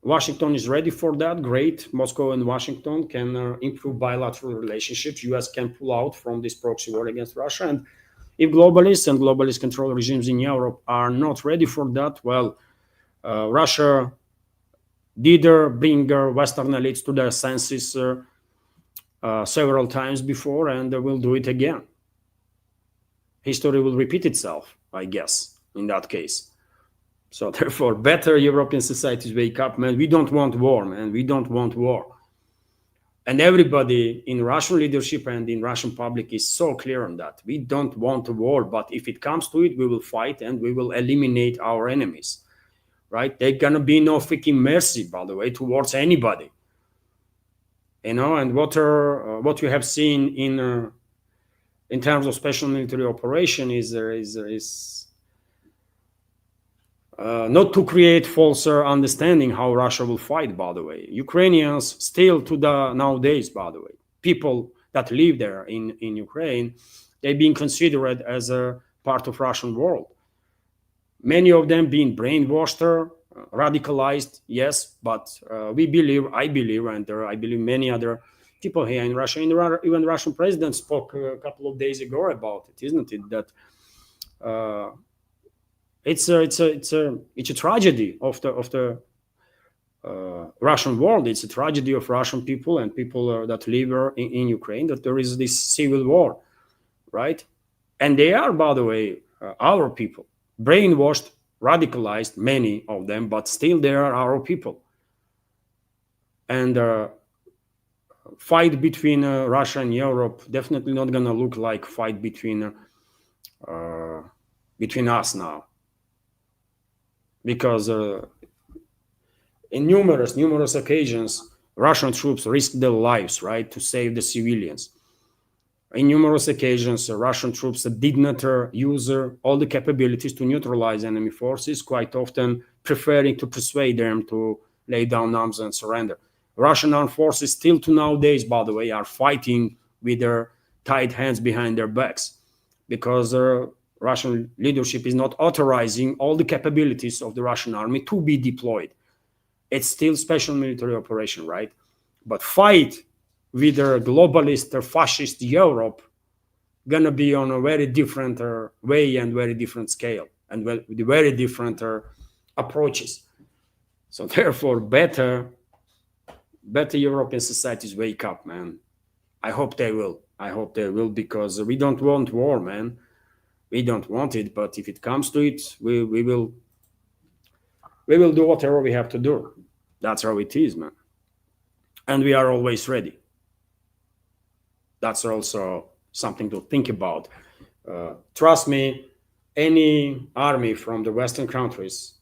Washington is ready for that, great. Moscow and Washington can improve bilateral relationships. U.S. can pull out from this proxy war against Russia, and if globalists and globalist control regimes in Europe are not ready for that, well, Russia did bring Western elites to their senses several times before, and will do it again. History will repeat itself, I guess, in that case. So therefore, better European societies wake up, man. We don't want war, man. We don't want war. And everybody in Russian leadership and in Russian public is so clear on that. We don't want a war, but if it comes to it, we will fight and we will eliminate our enemies, right? There's gonna be no freaking mercy, by the way, towards anybody. And what you have seen in terms of special military operation is not to create false understanding how Russia will fight, by the way. Ukrainians still nowadays, by the way, people that live there in Ukraine, they're being considered as a part of Russian world. Many of them being brainwashed, radicalized, yes, but I believe, and I believe many other people here in Russia, even Russian president spoke a couple of days ago about it, isn't it? That it's a tragedy of the Russian world. It's a tragedy of Russian people and people that live in Ukraine, that there is this civil war, right? And they are, by the way, our people, brainwashed, radicalized, many of them, but still they are our people. And fight between Russia and Europe definitely not gonna look like fight between us now. Because in numerous occasions, Russian troops risked their lives, right, to save the civilians. In numerous occasions, Russian troops did not use all the capabilities to neutralize enemy forces, quite often preferring to persuade them to lay down arms and surrender. Russian armed forces still to nowadays, by the way, are fighting with their tied hands behind their backs because Russian leadership is not authorizing all the capabilities of the Russian army to be deployed. It's still special military operation, right? But fight with a globalist or fascist Europe gonna be on a very different way and very different scale and with very different approaches. So therefore, better European societies wake up, man. I hope they will. Because we don't want war, man. We don't want it, but if it comes to it, we will do whatever we have to do. That's how it is, man. And we are always ready. That's also something to think about. Trust me, any army from the Western countries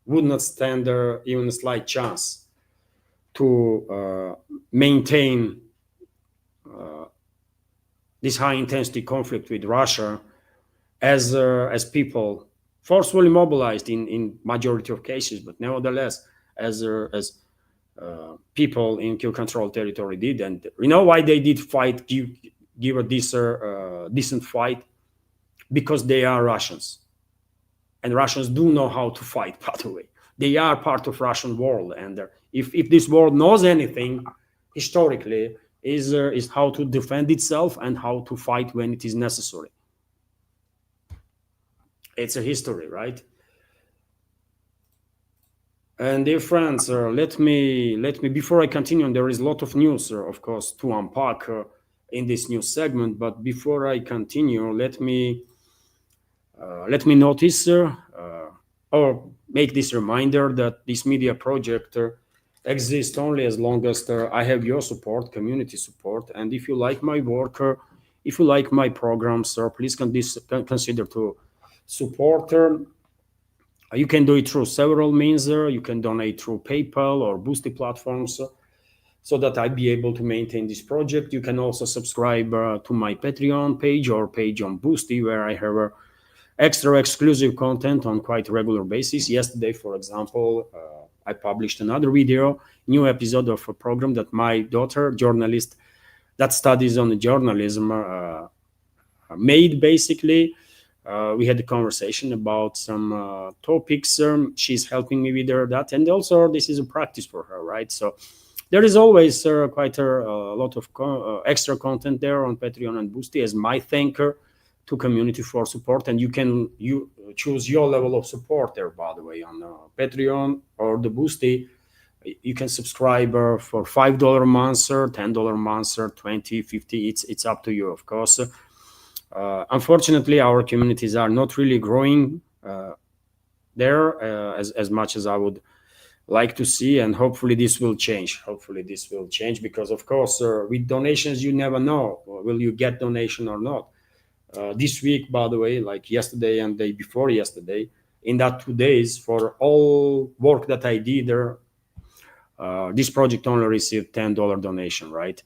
would not stand even a slight chance to maintain this high intensity conflict with Russia as people forcefully mobilized in majority of cases, but nevertheless as people in control territory did. And you know why they did fight, give a decent fight? Because they are Russians, and Russians do know how to fight. By the way, they are part of Russian world, and if this world knows anything historically, is how to defend itself and how to fight when it is necessary. It's a history, right? And dear friends, let me before I continue, there is a lot of news, of course, to unpack in this news segment. But before I continue, let me notice or make this reminder that this media project exists only as long as I have your support, community support. And if you like my work, if you like my programs, please consider to support. You can do it through several means. You can donate through PayPal or Boosty platforms so that I be able to maintain this project. You can also subscribe to my Patreon page or page on Boosty, where I have extra exclusive content on quite regular basis. Yesterday, for example, I published another video, new episode of a program that my daughter, journalist that studies on journalism, made basically. We had a conversation about some topics. She's helping me with that. And also this is a practice for her, right? So there is always quite a lot of extra content there on Patreon and Boosty as my thanker to community for support. And you choose your level of support there, by the way, on Patreon or the Boosty. You can subscribe for $5 a month, $10 a month, $20, $50. It's up to you, of course. Unfortunately, our communities are not really growing there as much as I would like to see, and hopefully this will change. Hopefully this will change because, of course, with donations, you never know, will you get donation or not. This week, by the way, like yesterday and day before yesterday, in that 2 days, for all work that I did there, this project only received $10 donation, right?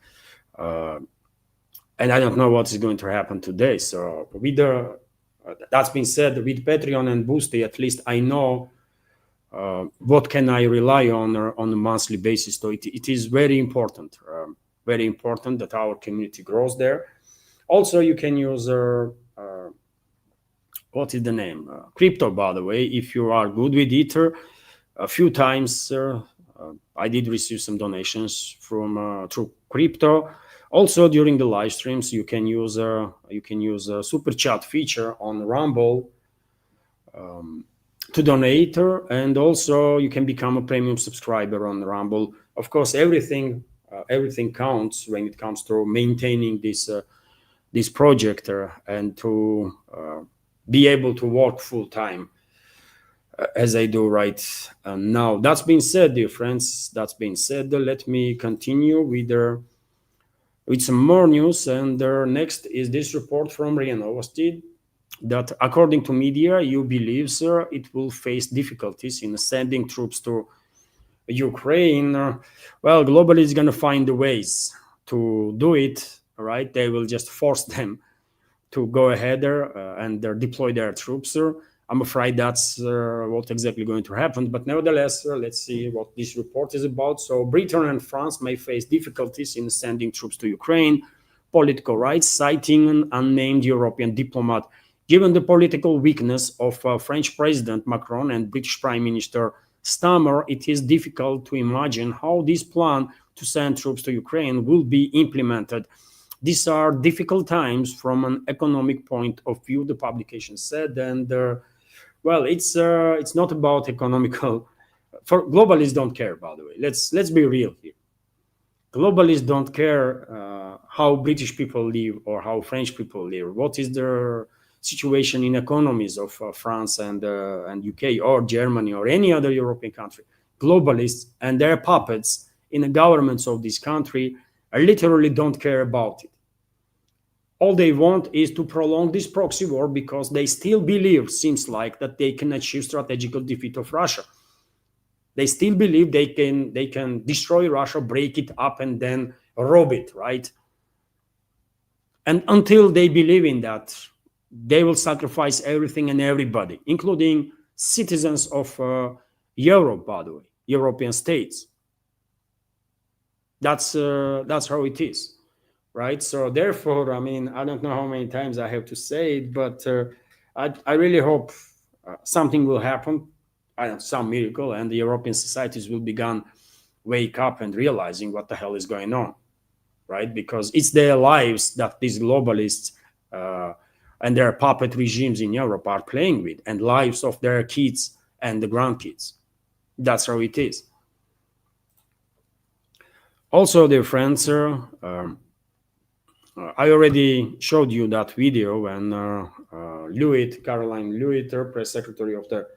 And I don't know what is going to happen today. So with that's been said, with Patreon and Boosty, at least I know what can I rely on a monthly basis. So it is very important that our community grows there. Also, you can use what is the name? Crypto, by the way, if you are good with it. A few times I did receive some donations from through crypto. Also, during the live streams, you can use a super chat feature on Rumble to donate, and also you can become a premium subscriber on Rumble. Of course, everything counts when it comes to maintaining this project and to be able to work full time as I do right now. That's been said, dear friends. That's been said. Let me continue with some more news, and next is this report from RIA Novosti that, according to media, EU believes it will face difficulties in sending troops to Ukraine. Well, globally is going to find the ways to do it, right? They will just force them to go ahead and deploy their troops. I'm afraid that's what's exactly going to happen. But nevertheless, let's see what this report is about. So Britain and France may face difficulties in sending troops to Ukraine. Political rights, citing an unnamed European diplomat. Given the political weakness of French President Macron and British Prime Minister Starmer, it is difficult to imagine how this plan to send troops to Ukraine will be implemented. These are difficult times from an economic point of view, the publication said, and well, it's not about economical. For globalists don't care, by the way. Let's be real here. Globalists don't care how British people live or how French people live. What is the situation in economies of France and UK or Germany or any other European country? globalists and their puppets in the governments of this country literally don't care about it. All they want is to prolong this proxy war because they still believe, seems like, that they can achieve strategical defeat of Russia. They still believe they can destroy Russia, break it up, and then rob it, right? And until they believe in that, they will sacrifice everything and everybody, including citizens of Europe, by the way, European states. That's how it is, right? So therefore, I mean, I don't know how many times I have to say it, but I really hope something will happen, some miracle, and the European societies will begin wake up and realizing what the hell is going on, right? Because it's their lives that these globalists and their puppet regimes in Europe are playing with, and lives of their kids and the grandkids. That's how it is. Also, dear friends, I already showed you that video when Caroline Lewitt, press secretary of the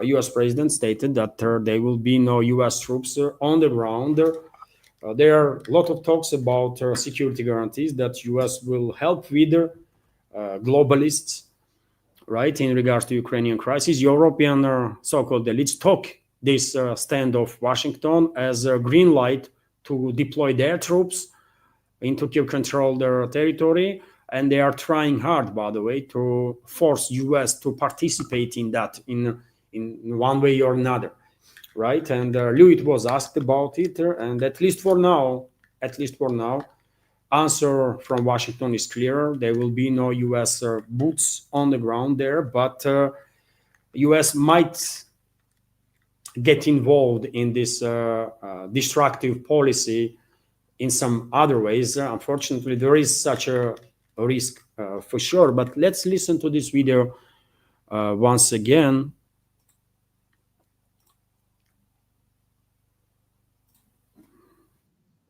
U.S. president, stated that there will be no U.S. troops on the ground. There are a lot of talks about security guarantees that U.S. will help with globalists, right, in regards to Ukrainian crisis. European so-called elites took this stand of Washington as a green light to deploy their troops into to control their territory, and they are trying hard, by the way, to force U.S. to participate in that in one way or another, right? And Lewitt was asked about it, and at least for now, answer from Washington is clear. There will be no U.S. boots on the ground there, but U.S. might get involved in this destructive policy in some other ways. Unfortunately, there is such a risk for sure. But let's listen to this video once again.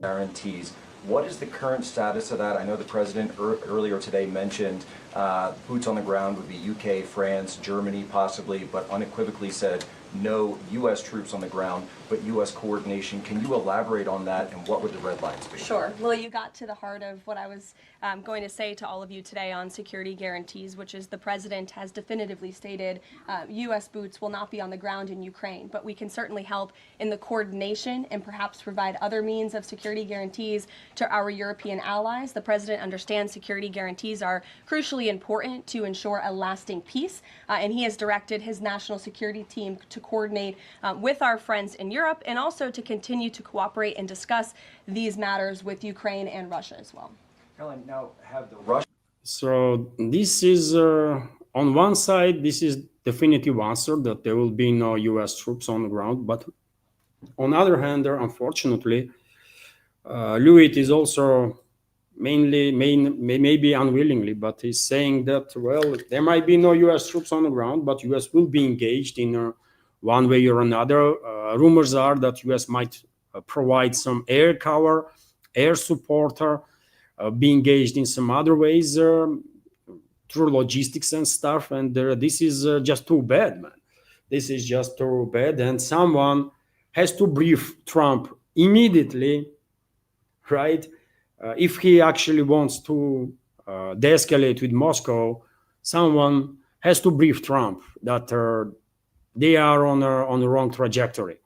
Guarantees. What is the current status of that? I know the president earlier today mentioned boots on the ground would be UK, France, Germany possibly, but unequivocally said no U.S. troops on the ground, but U.S. coordination. Can you elaborate on that, and what would the red lines be? Sure. Well, you got to the heart of what I was going to say to all of you today on security guarantees, which is the president has definitively stated U.S. boots will not be on the ground in Ukraine, but we can certainly help in the coordination and perhaps provide other means of security guarantees to our European allies. The president understands security guarantees are crucially important to ensure a lasting peace, and he has directed his national security team to coordinate with our friends in Europe and also to continue to cooperate and discuss these matters with Ukraine and Russia as well. Caroline, now have the Russians. So this is, on one side, this is definitive answer that there will be no U.S. troops on the ground. But on the other hand, unfortunately, Lewitt is also maybe unwillingly, but he's saying that, well, there might be no U.S. troops on the ground, but U.S. will be engaged in one way or another. Rumors are that U.S. might provide some air cover, air support, be engaged in some other ways through logistics and stuff. And this is just too bad, man. This is just too bad. And someone has to brief Trump immediately, right? If he actually wants to de-escalate with Moscow, someone has to brief Trump that they are on the wrong trajectory.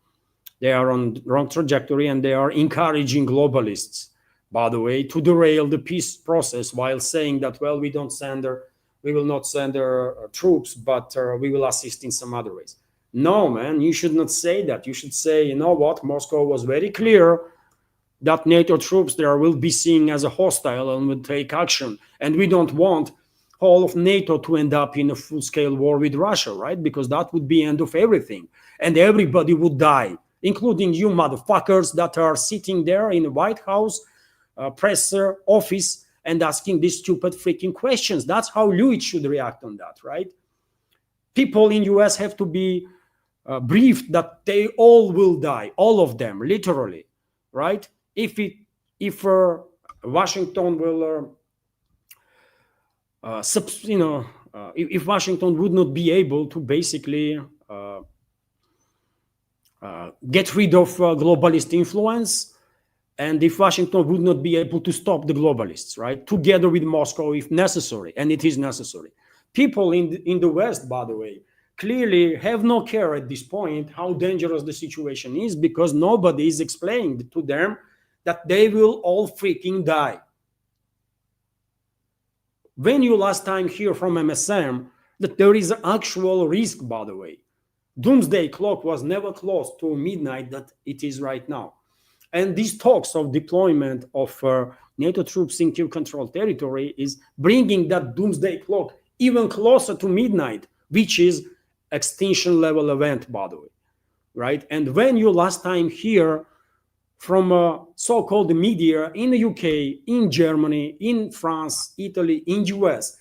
They are on the wrong trajectory, and they are encouraging globalists, by the way, to derail the peace process while saying that, well, we will not send troops, but we will assist in some other ways. No, man, you should not say that. You should say, you know what, Moscow was very clear that NATO troops there will be seen as a hostile and will take action. And we don't want all of NATO to end up in a full-scale war with Russia, right? Because that would be end of everything. And everybody would die, including you motherfuckers that are sitting there in the White House press office and asking these stupid freaking questions. That's how Lewitt should react on that, right? People in US have to be briefed that they all will die, all of them, literally, right? If Washington will, if Washington would not be able to basically get rid of globalist influence, and if Washington would not be able to stop the globalists, right, together with Moscow if necessary, and it is necessary. People in the West, by the way, clearly have no care at this point how dangerous the situation is, because nobody is explaining to them that they will all freaking die. When you last time hear from MSM that there is an actual risk, by the way, doomsday clock was never close to midnight that it is right now. And these talks of deployment of NATO troops in Kyiv-controlled territory is bringing that doomsday clock even closer to midnight, which is extinction level event, by the way, right? And when you last time hear from so-called media in the UK, in Germany, in France, Italy, in US,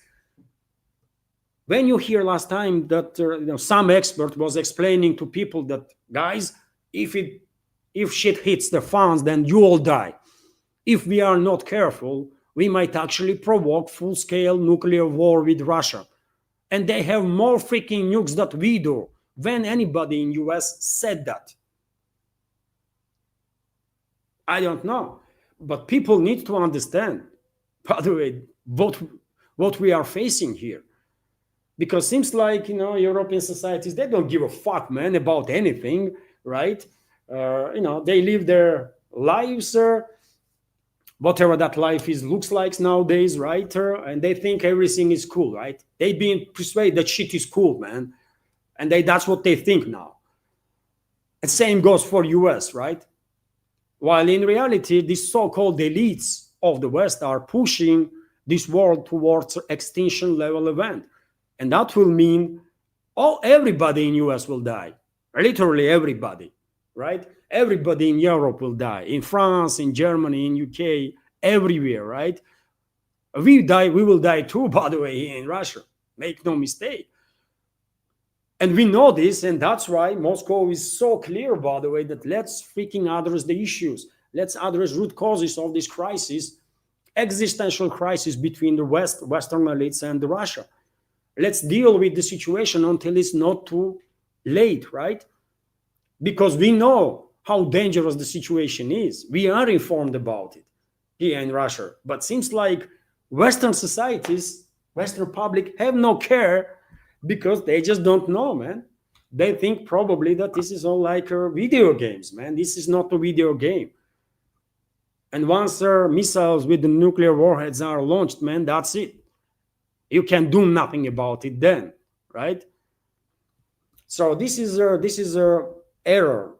when you hear last time that some expert was explaining to people that, guys, if shit hits the fans, then you all die. If we are not careful, we might actually provoke full-scale nuclear war with Russia. And they have more freaking nukes than we do. When anybody in US said that? I don't know. But people need to understand, by the way, what we are facing here. Because it seems like, European societies, they don't give a fuck, man, about anything, right? They live their lives, whatever that life looks like nowadays, right? And they think everything is cool, right? They've been persuaded that shit is cool, man. And that's what they think now. And same goes for US, right? While in reality, these so-called elites of the West are pushing this world towards extinction level event. And that will mean everybody in US will die. Literally everybody. Right? Everybody in Europe will die. In France, in Germany, in UK, everywhere, right? We will die too, by the way, in Russia. Make no mistake. And we know this, and that's why Moscow is so clear, by the way, that let's freaking address the issues. Let's address root causes of this crisis, existential crisis between the Western elites and Russia. Let's deal with the situation until it's not too late, right? Because we know how dangerous the situation is. We are informed about it here in Russia. But seems like Western societies, Western public have no care because they just don't know, man. They think probably that this is all like video games, man. This is not a video game. And once missiles with the nuclear warheads are launched, man, that's it. You can do nothing about it then, right? So this is a error,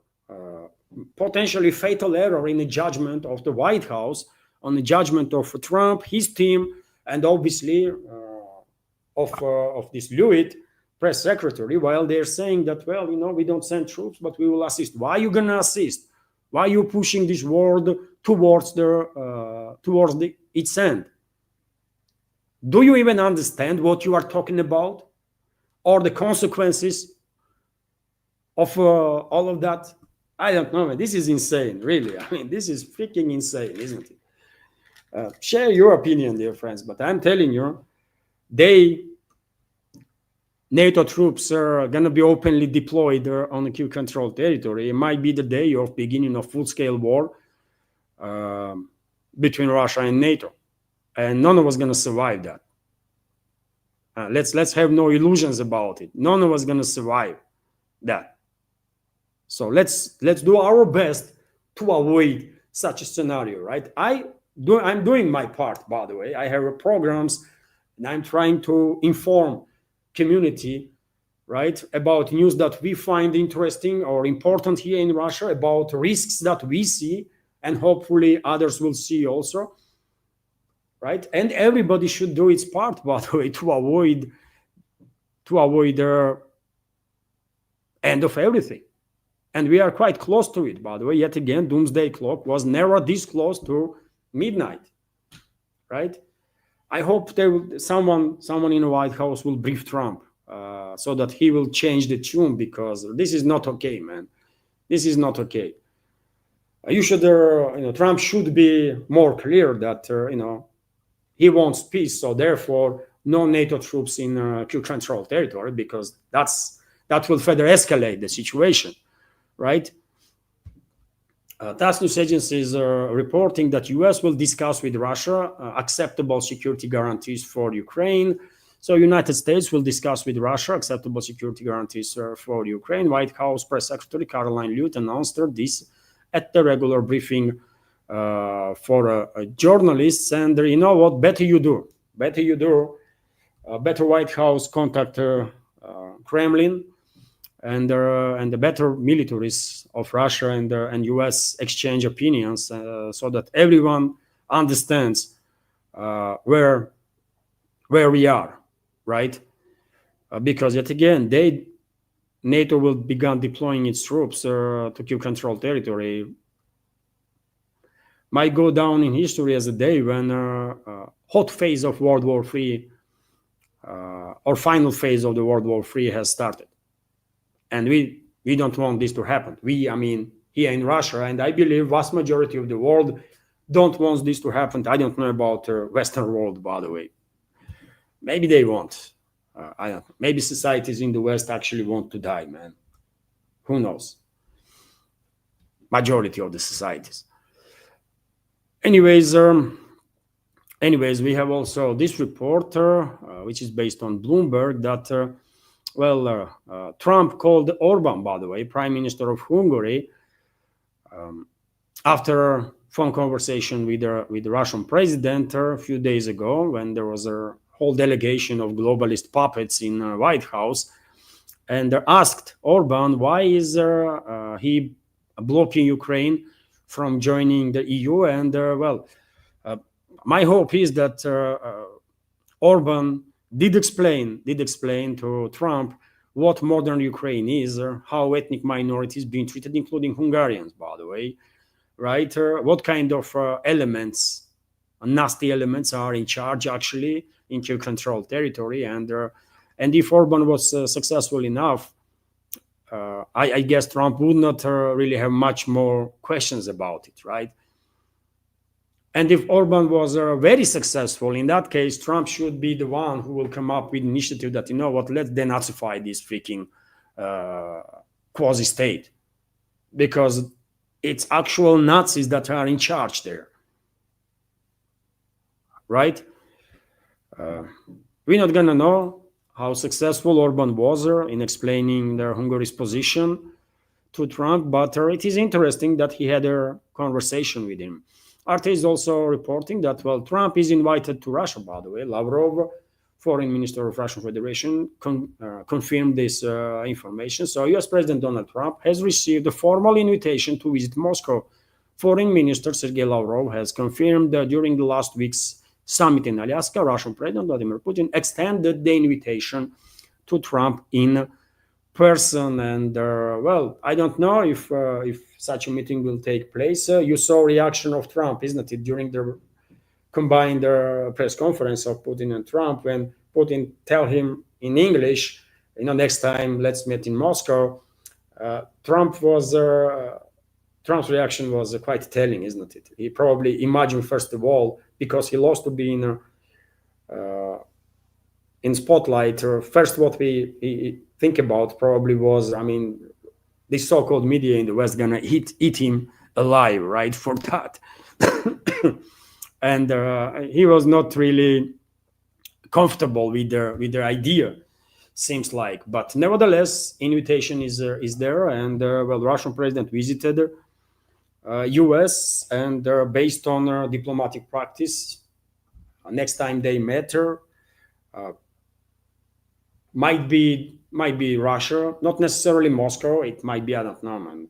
potentially fatal error in the judgment of the White House, on the judgment of Trump, his team, and obviously of this Lewitt, press secretary, while they're saying that, well, we don't send troops, but we will assist. Why are you going to assist? Why are you pushing this world towards its end? Do you even understand what you are talking about, or the consequences of all of that? I don't know, man. This is insane, really. I mean, this is freaking insane, isn't it? Share your opinion, dear friends, but I'm telling you, NATO troops are going to be openly deployed on the Kyiv-controlled territory. It might be the day of beginning of full-scale war between Russia and NATO, and none of us going to survive that. Let's have no illusions about it. None of us going to survive that. So let's do our best to avoid such a scenario, right? I'm doing my part, by the way. I have programs, and I'm trying to inform community, right, about news that we find interesting or important here in Russia, about risks that we see, and hopefully others will see also, right? And everybody should do its part, by the way, to avoid the end of everything. And we are quite close to it, by the way. Yet again, doomsday clock was never this close to midnight, right? I hope someone in the White House will brief Trump so that he will change the tune, because this is not okay, man. This is not okay. You should, Trump should be more clear that, he wants peace. So therefore, no NATO troops in Kyiv-controlled territory, because that will further escalate the situation. right? TASS news agencies are reporting that U.S. will discuss with Russia acceptable security guarantees for Ukraine. So United States will discuss with Russia acceptable security guarantees for Ukraine. White House Press Secretary Caroline Leavitt announced this at the regular briefing for journalists. And you know what? Better you do. Better White House contact Kremlin and the better militaries of Russia and U.S. exchange opinions so that everyone understands where we are, right? Because yet again, NATO will begin deploying its troops to keep control territory. Might go down in history as a day when hot phase of World War III or final phase of the World War III has started. And we don't want this to happen. I mean, here in Russia, and I believe vast majority of the world don't want this to happen. I don't know about the Western world, by the way. Maybe they won't. I don't know. Maybe societies in the West actually want to die, man. Who knows? Majority of the societies. Anyways, we have also this report, which is based on Bloomberg, that Trump called Orban, by the way, Prime Minister of Hungary, after a phone conversation with the Russian president a few days ago, when there was a whole delegation of globalist puppets in the White House, and asked Orban why is he blocking Ukraine from joining the EU. And my hope is that Orban did explain to Trump what modern Ukraine is, how ethnic minorities being treated, including Hungarians, by the way, right? What kind of elements, nasty elements, are in charge actually in controlled territory, and if Orban was successful enough, I guess Trump would not really have much more questions about it, right? And if Orban was very successful, in that case, Trump should be the one who will come up with an initiative that, you know what, let's denazify this freaking quasi-state, because it's actual Nazis that are in charge there, right? We're not gonna know how successful Orban was in explaining Hungary's position to Trump, but it is interesting that he had a conversation with him. RT is also reporting that, Trump is invited to Russia, by the way. Lavrov, foreign minister of Russian Federation, confirmed this information. So US President Donald Trump has received a formal invitation to visit Moscow. Foreign Minister Sergei Lavrov has confirmed that during the last week's summit in Alaska, Russian President Vladimir Putin extended the invitation to Trump in person. And I don't know if such a meeting will take place. You saw reaction of Trump, isn't it, during the combined press conference of Putin and Trump, when Putin tell him in English, next time let's meet in Moscow. Trump's reaction was quite telling, isn't it? He probably imagined, first of all, because he lost to be in spotlight. First, what he think about probably was, the so-called media in the West gonna eat him alive, right? For that, and he was not really comfortable with their idea, seems like. But nevertheless, invitation is there, and Russian president visited U.S. and based on diplomatic practice, next time they met, might be Russia, not necessarily Moscow. It might be, I don't know, man,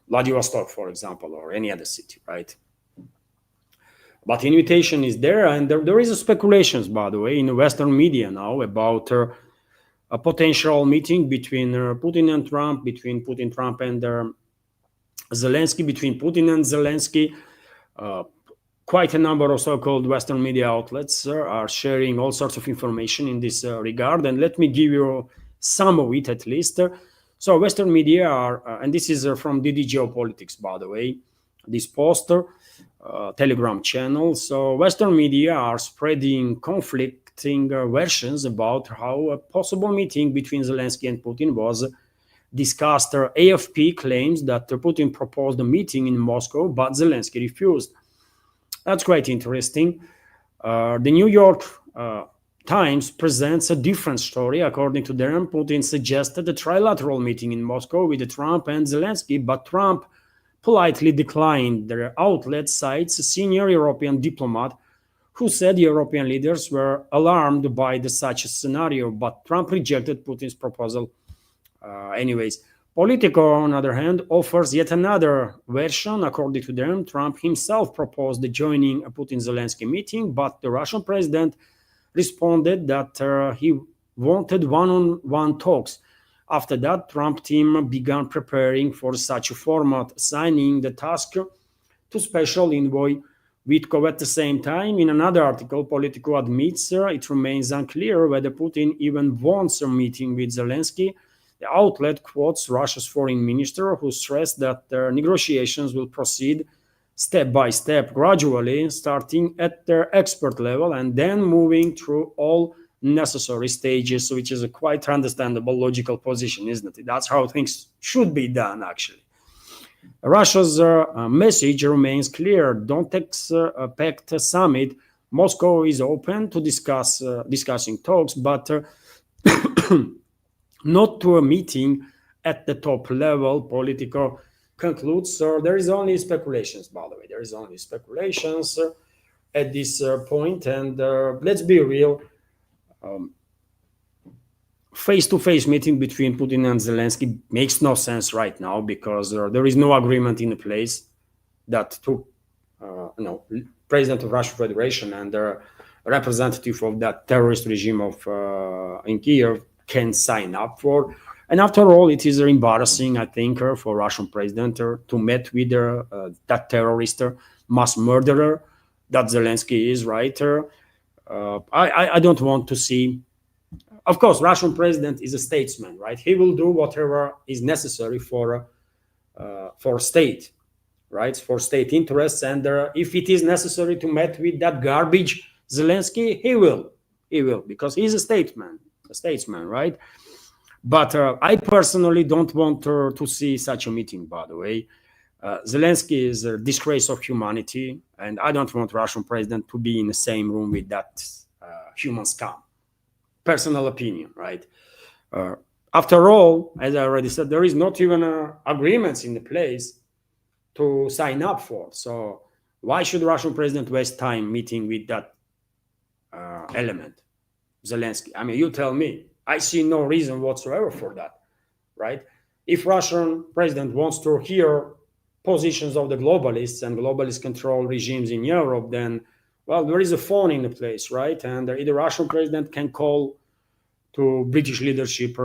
Vladivostok, for example, or any other city, right? But invitation is there, and there is a speculations, by the way, in the Western media now about a potential meeting between Putin and Trump, between Putin, Trump, and Zelensky, between Putin and Zelensky. Quite a number of so-called Western media outlets are sharing all sorts of information in this regard, and let me give you some of it at least. So Western media are, and this is from DD Geopolitics, by the way, this poster, Telegram channel. So Western media are spreading conflicting versions about how a possible meeting between Zelensky and Putin was discussed. AFP claims that Putin proposed a meeting in Moscow, but Zelensky refused. That's quite interesting. The New York Times presents a different story. According to them, Putin suggested a trilateral meeting in Moscow with Trump and Zelensky, but Trump politely declined. The outlet cites a senior European diplomat who said European leaders were alarmed by such a scenario, but Trump rejected Putin's proposal. Anyways, Politico, on the other hand, offers yet another version. According to them, Trump himself proposed joining a Putin-Zelensky meeting, but the Russian president responded that he wanted one-on-one talks. After that, Trump team began preparing for such a format, assigning the task to special envoy Witkoff. At the same time, in another article, Politico admits it remains unclear whether Putin even wants a meeting with Zelensky. The outlet quotes Russia's foreign minister, who stressed that the negotiations will proceed step by step, gradually, starting at their expert level and then moving through all necessary stages, which is a quite understandable logical position, isn't it? That's how things should be done, actually. Russia's message remains clear. Donetsk Pact Summit, Moscow is open to discussing talks, but not to a meeting at the top level. Politico concludes. So there is only speculations, by the way. There is only speculations at this point. And let's be real. Face-to-face meeting between Putin and Zelensky makes no sense right now because there is no agreement in place that President of Russian Federation and the representative of that terrorist regime in Kiev can sign up for. And after all, it is embarrassing, I think, for Russian president to meet with that terrorist, mass murderer that Zelensky is, right? I don't want to see. Of course, Russian president is a statesman, right? He will do whatever is necessary for state, right? For state interests. And if it is necessary to meet with that garbage Zelensky, he will, because he's a statesman, right? But I personally don't want to see such a meeting, by the way. Zelensky is a disgrace of humanity, and I don't want Russian president to be in the same room with that human scum. Personal opinion, right? After all, as I already said, there is not even agreements in the place to sign up for. So why should Russian president waste time meeting with that element, Zelensky? I mean, you tell me. I see no reason whatsoever for that, right? If Russian president wants to hear positions of the globalists and globalist control regimes in Europe, then, well, there is a phone in the place, right? And either Russian president can call to British leadership,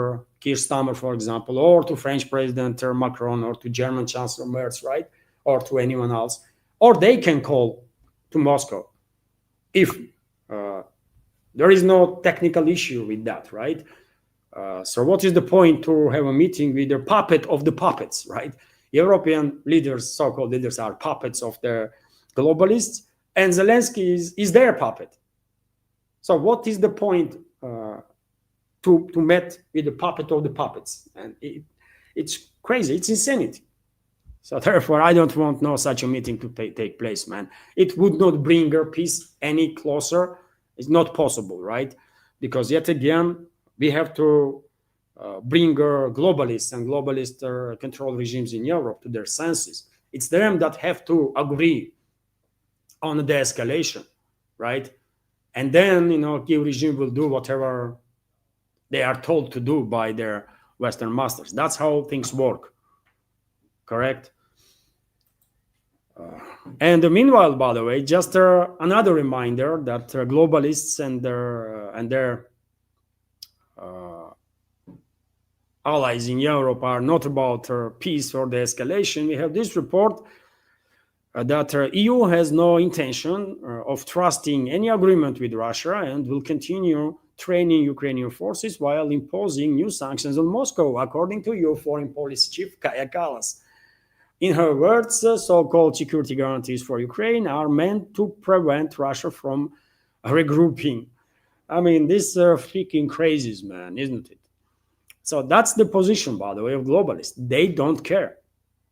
Keir Starmer, for example, or to French President Macron, or to German Chancellor Merz, right? Or to anyone else. Or they can call to Moscow if there is no technical issue with that, right? So what is the point to have a meeting with the puppet of the puppets, right? European leaders, so-called leaders, are puppets of the globalists, and Zelensky is their puppet. So what is the point to meet with the puppet of the puppets? And it's crazy, it's insanity. So therefore, I don't want no such a meeting to take place, man. It would not bring our peace any closer. It's not possible, right? Because yet again, we have to bring globalists and globalist control regimes in Europe to their senses. It's them that have to agree on the de-escalation, right? And then, Kiev regime will do whatever they are told to do by their Western masters. That's how things work, correct? And meanwhile, by the way, just another reminder that globalists and their allies in Europe are not about peace or de-escalation. We have this report that EU has no intention of trusting any agreement with Russia and will continue training Ukrainian forces while imposing new sanctions on Moscow, according to EU Foreign Policy Chief Kaja Kallas. In her words, so-called security guarantees for Ukraine are meant to prevent Russia from regrouping. I mean, this freaking crazies, man, isn't it? So that's the position, by the way, of globalists. They don't care.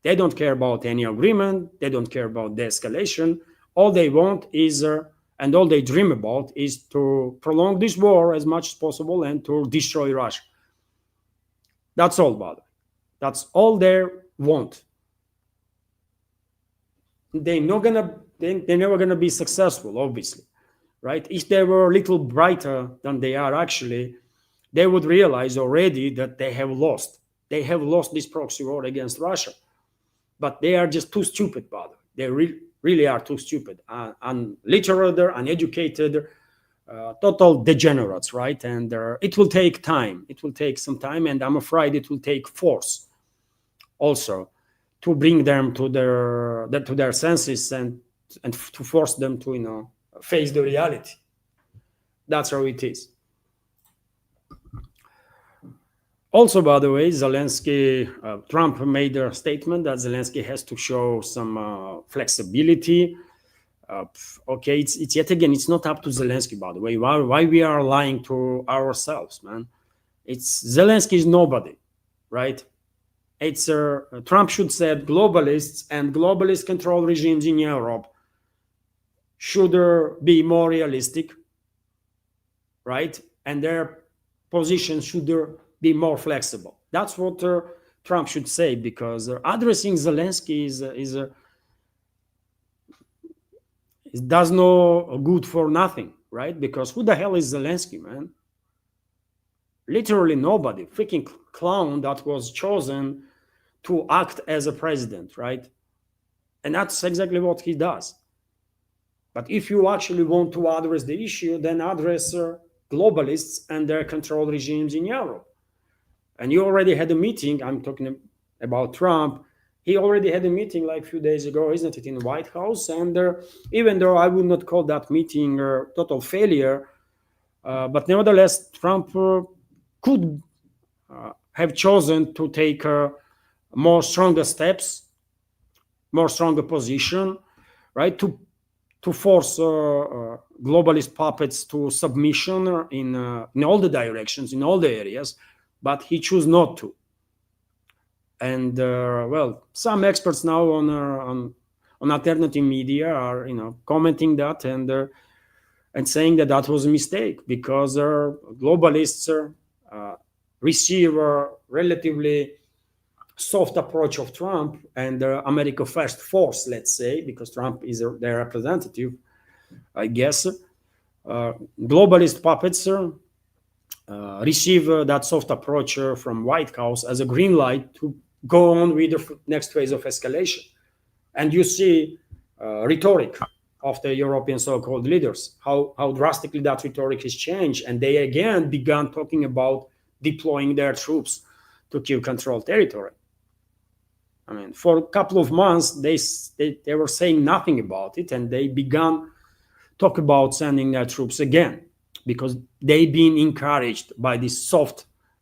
They don't care about any agreement. They don't care about de-escalation. All they want is, and all they dream about, is to prolong this war as much as possible and to destroy Russia. That's all, by the way. That's all they want. They're never gonna be successful, obviously, right? If they were a little brighter than they are actually, they would realize already that they have lost. They have lost this proxy war against Russia. But they are just too stupid, by the way. They really are too stupid, illiterate, uneducated, total degenerates, right? And it will take time. It will take some time, and I'm afraid it will take force also to bring them to their senses and to force them to face the reality. That's how it is. Also, by the way, Zelensky, Trump made a statement that Zelensky has to show some flexibility. Okay, it's yet again, it's not up to Zelensky, by the way. Why we are lying to ourselves, man? Zelensky is nobody, right? It's Trump should say globalists and globalist control regimes in Europe should be more realistic, right? And their position should be more flexible. That's what Trump should say, because addressing Zelensky is does no good for nothing, right? Because who the hell is Zelensky, man? Literally nobody. Freaking clown that was chosen to act as a president, right? And that's exactly what he does. But if you actually want to address the issue, then address globalists and their control regimes in Europe. And you already had a meeting. I'm talking about Trump. He already had a meeting like a few days ago, isn't it, in the White House? And even though I would not call that meeting a total failure, but nevertheless, Trump could have chosen to take more stronger steps, more stronger position, right, to force globalist puppets to submission in all the directions, in all the areas, but he chose not to. And well, some experts now on alternative media are commenting that and saying that that was a mistake, because globalists receive a relatively soft approach of Trump and America First force, let's say, because Trump is their representative, I guess. Globalist puppets receive that soft approach from White House as a green light to go on with the next phase of escalation. And you see rhetoric of the European so-called leaders, how drastically that rhetoric has changed. And they again began talking about deploying their troops to Kiev-controlled territory. I mean, for a couple of months, they were saying nothing about it, and they began talk about sending their troops again, because they've been encouraged by this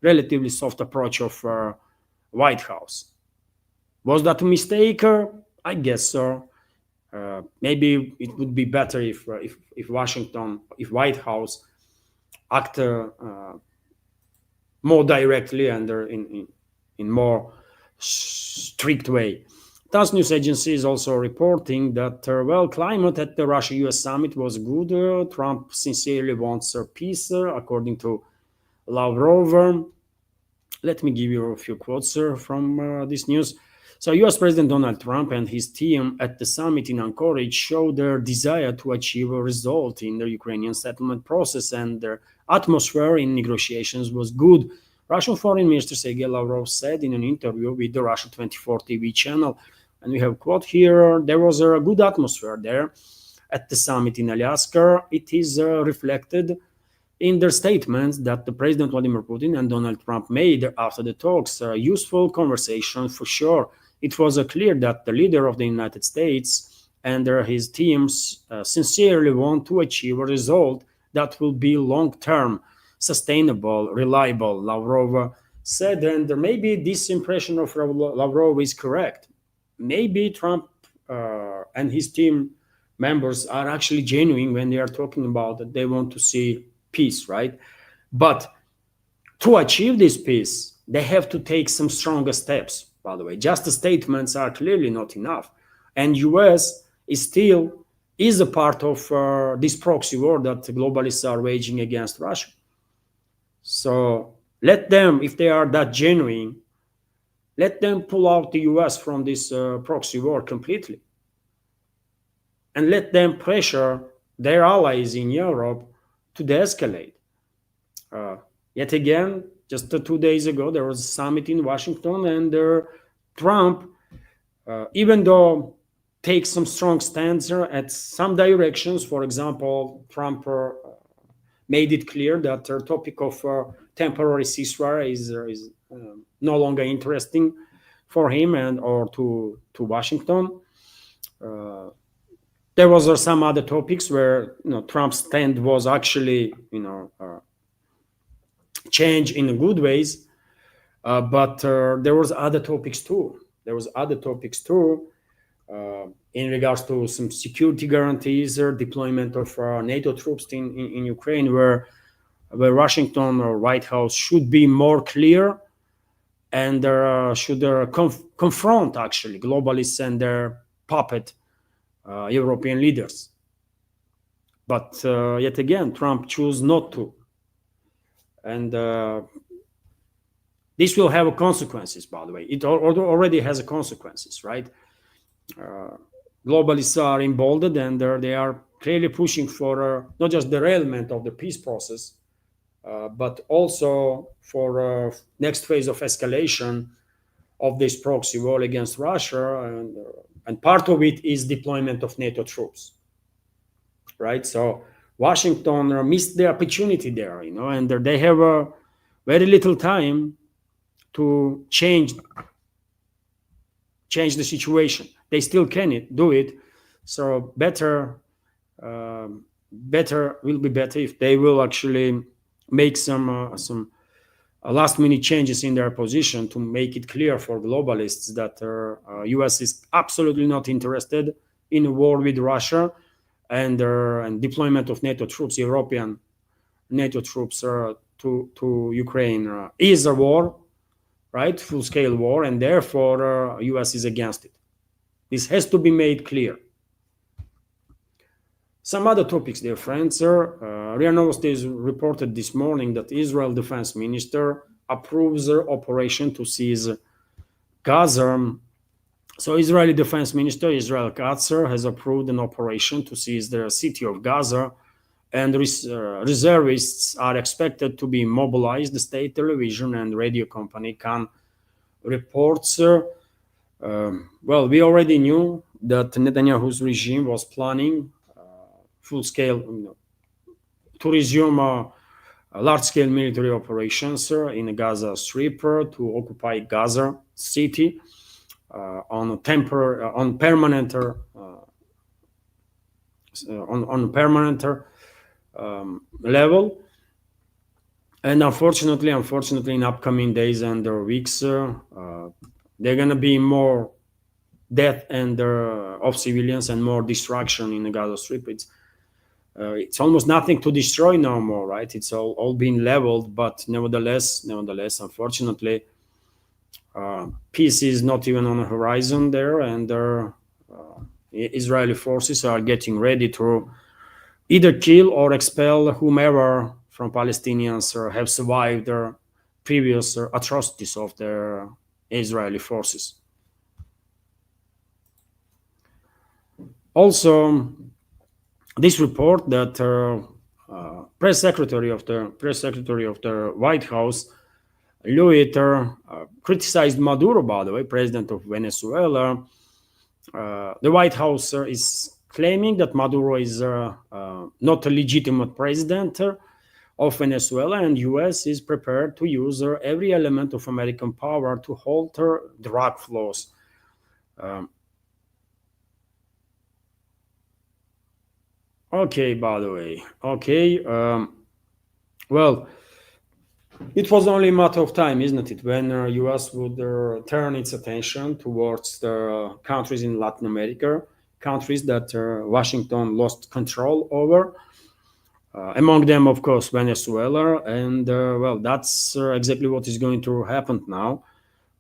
relatively soft approach of White House. Was that a mistake? I guess so. Maybe it would be better if White House act more directly and in more strict way. TASS news agency is also reporting that, climate at the Russia-US summit was good. Trump sincerely wants peace, according to Lavrov. Let me give you a few quotes from this news. So US President Donald Trump and his team at the summit in Anchorage showed their desire to achieve a result in the Ukrainian settlement process, and their atmosphere in negotiations was good. Russian Foreign Minister Sergei Lavrov said in an interview with the Russia 24 TV channel, and we have a quote here, there was a good atmosphere there at the summit in Alaska. It is reflected in their statements that the President Vladimir Putin and Donald Trump made after the talks. A useful conversation for sure. It was clear that the leader of the United States and his teams sincerely want to achieve a result that will be long-term, sustainable, reliable, Lavrov said. And maybe this impression of Lavrov is correct. Maybe Trump and his team members are actually genuine when they are talking about that they want to see peace, right? But to achieve this peace, they have to take some stronger steps, by the way. Just the statements are clearly not enough. And US is a part of this proxy war that the globalists are waging against Russia. So let them, if they are that genuine, let them pull out the US from this proxy war completely. And let them pressure their allies in Europe to de-escalate. Yet again, just 2 days ago, there was a summit in Washington, and Trump, even though takes some strong stance at some directions, for example, Trump made it clear that the topic of temporary ceasefire is no longer interesting for him or to Washington. There was some other topics where Trump's stand was actually change in good ways, but there was other topics too. In regards to some security guarantees or deployment of NATO troops in Ukraine, where Washington or White House should be more clear and should confront actually globalists and their puppet European leaders. But yet again, Trump chose not to. And this will have consequences, by the way. It already has consequences, right? Globalists are emboldened, and they are clearly pushing for not just derailment of the peace process, but also for next phase of escalation of this proxy war against Russia, and part of it is deployment of NATO troops, right? So Washington missed the opportunity there, and they have very little time to change the situation. They still can do it, so better will be better if they will actually make some last-minute changes in their position to make it clear for globalists that U.S. is absolutely not interested in a war with Russia, and deployment of NATO troops, European NATO troops to Ukraine is a war, right? Full-scale war, and therefore U.S. is against it. This has to be made clear. Some other topics, dear friends. RIA Novosti reported this morning that Israel Defense Minister approves their operation to seize Gaza. So Israeli Defense Minister Israel Katz has approved an operation to seize the city of Gaza, and reservists are expected to be mobilized. The state television and radio company Kan reports. Well, we already knew that Netanyahu's regime was planning full-scale, to resume large-scale military operations in the Gaza Strip to occupy Gaza city on permanent level. And unfortunately, in upcoming days and weeks, there are going to be more death and of civilians and more destruction in the Gaza Strip. It's almost nothing to destroy no more, right? It's all been leveled, but nevertheless, unfortunately, peace is not even on the horizon there, and Israeli forces are getting ready to either kill or expel whomever from Palestinians have survived their previous atrocities of their Israeli forces. Also, this report that press secretary of the White House, Louis, criticized Maduro, by the way, president of Venezuela. The White House is claiming that Maduro is not a legitimate president of Venezuela, and U.S. is prepared to use every element of American power to alter drug flows. Okay, by the way. Okay. Well, it was only a matter of time, isn't it, when U.S. would turn its attention towards the countries in Latin America, countries that Washington lost control over. Among them, of course, Venezuela. And, well, that's exactly what is going to happen now.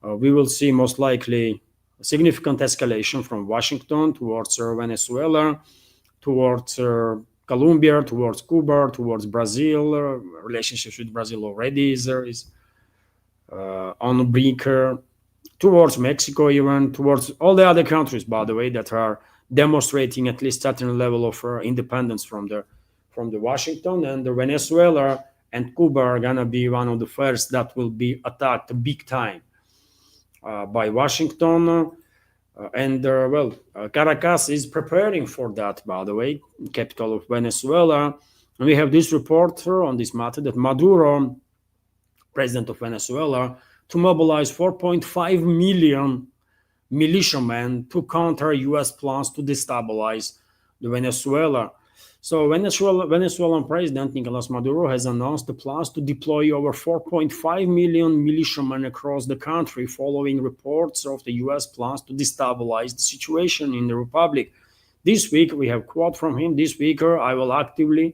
We will see most likely a significant escalation from Washington towards Venezuela, towards Colombia, towards Cuba, towards Brazil. Relationships with Brazil already is on the brink, towards Mexico, even towards all the other countries, by the way, that are demonstrating at least certain level of independence from the Washington. And the Venezuela and Cuba are gonna be one of the first that will be attacked big time by Washington. Caracas is preparing for that, by the way, capital of Venezuela. And we have this report on this matter that Maduro, president of Venezuela, to mobilize 4.5 million militiamen to counter U.S. plans to destabilize the Venezuela. So Venezuelan President Nicolas Maduro has announced the plans to deploy over 4.5 million militiamen across the country following reports of the U.S. plans to destabilize the situation in the Republic. This week, we have a quote from him, this week I will activate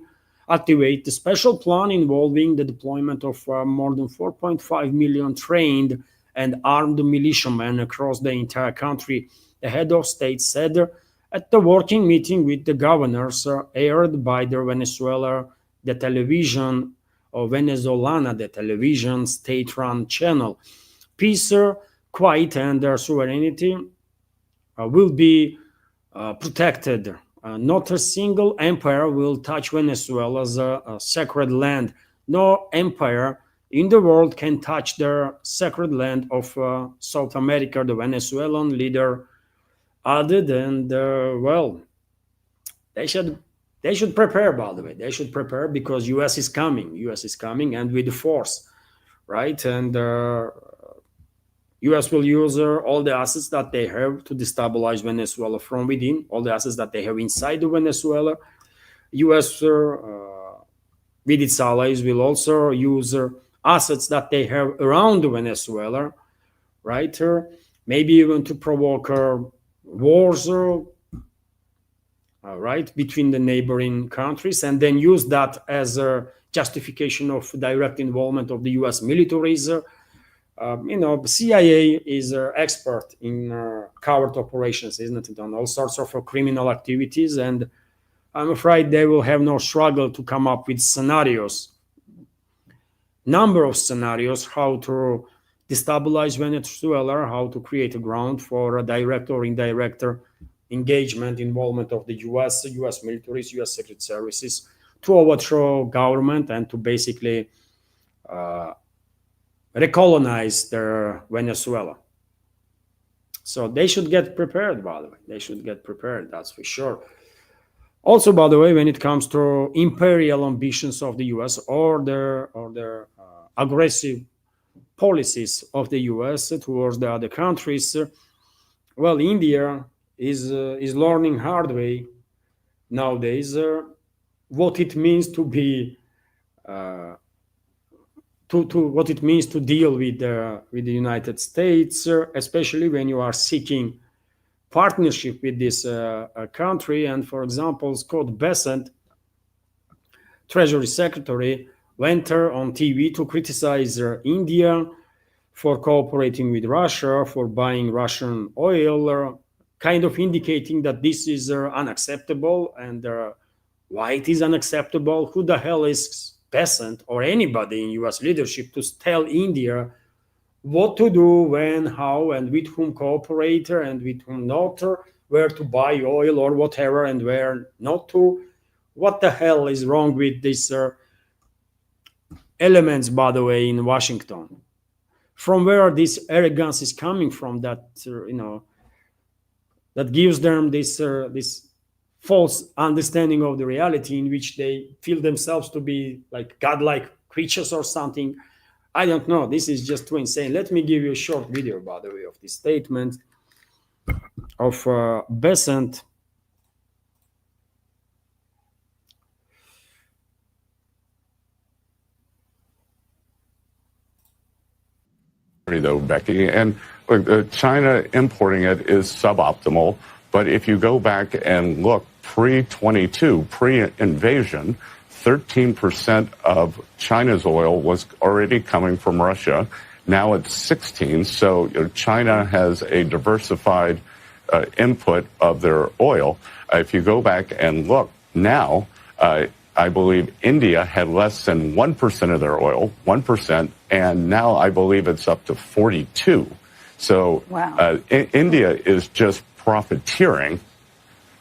the special plan involving the deployment of more than 4.5 million trained and armed militiamen across the entire country, the head of state said at the working meeting with the governors aired by the Venezolana, the television state-run channel. Peace, quiet, and sovereignty will be protected. Not a single empire will touch Venezuela's sacred land. No empire in the world can touch the sacred land of South America, the Venezuelan leader added. And, well, they should prepare, by the way. They should prepare because U.S. is coming. U.S. is coming, and with force, right? And U.S. will use all the assets that they have to destabilize Venezuela from within, all the assets that they have inside of Venezuela. U.S. With its allies will also use assets that they have around Venezuela, right? Maybe even to provoke wars, right, between the neighboring countries, and then use that as a justification of direct involvement of the U.S. militaries. CIA is an expert in covert operations, isn't it, on all sorts of criminal activities, and I'm afraid they will have no struggle to come up with number of scenarios, how to destabilize Venezuela, how to create a ground for a direct or indirect engagement, involvement of the U.S. militaries, U.S. secret services to overthrow government and to basically recolonize Venezuela. So they should get prepared, by the way. They should get prepared, that's for sure. Also, by the way, when it comes to imperial ambitions of the U.S. or their aggressive policies of the U.S. towards the other countries, well, India is learning hard way nowadays what it means to be what it means to deal with the United States, especially when you are seeking partnership with this country. And for example, Scott Bessent, Treasury Secretary, went on TV to criticize India for cooperating with Russia, for buying Russian oil, kind of indicating that this is unacceptable. And why it is unacceptable? Who the hell is Bessent or anybody in US leadership to tell India what to do, when, how, and with whom cooperate and with whom not, where to buy oil or whatever and where not to? What the hell is wrong with these elements, by the way, in Washington? From where this arrogance is coming from, that that gives them this false understanding of the reality in which they feel themselves to be like godlike creatures or something. I don't know. This is just too insane. Let me give you a short video, by the way, of this statement of Bessent. Though, Becky, and China importing it is suboptimal. But if you go back and look pre-22, pre-invasion, 13% of China's oil was already coming from Russia. Now it's 16. So China has a diversified input of their oil. If you go back and look now, I believe India had less than 1% of their oil, 1%, and now I believe it's up to 42. So wow. India is just profiteering,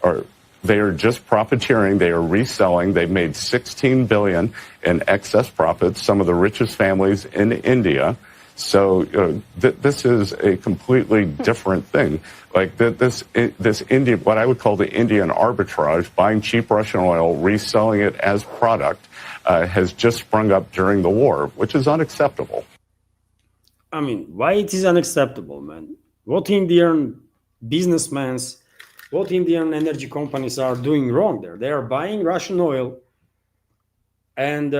or they are just profiteering. They are reselling. They've made $16 billion in excess profits, some of the richest families in India. So this is a completely different thing. Like this India, what I would call the Indian arbitrage, buying cheap Russian oil, reselling it as product, has just sprung up during the war, which is unacceptable. I mean, why it is unacceptable, man? What Indian businessmen, what Indian energy companies are doing wrong there? They are buying Russian oil, and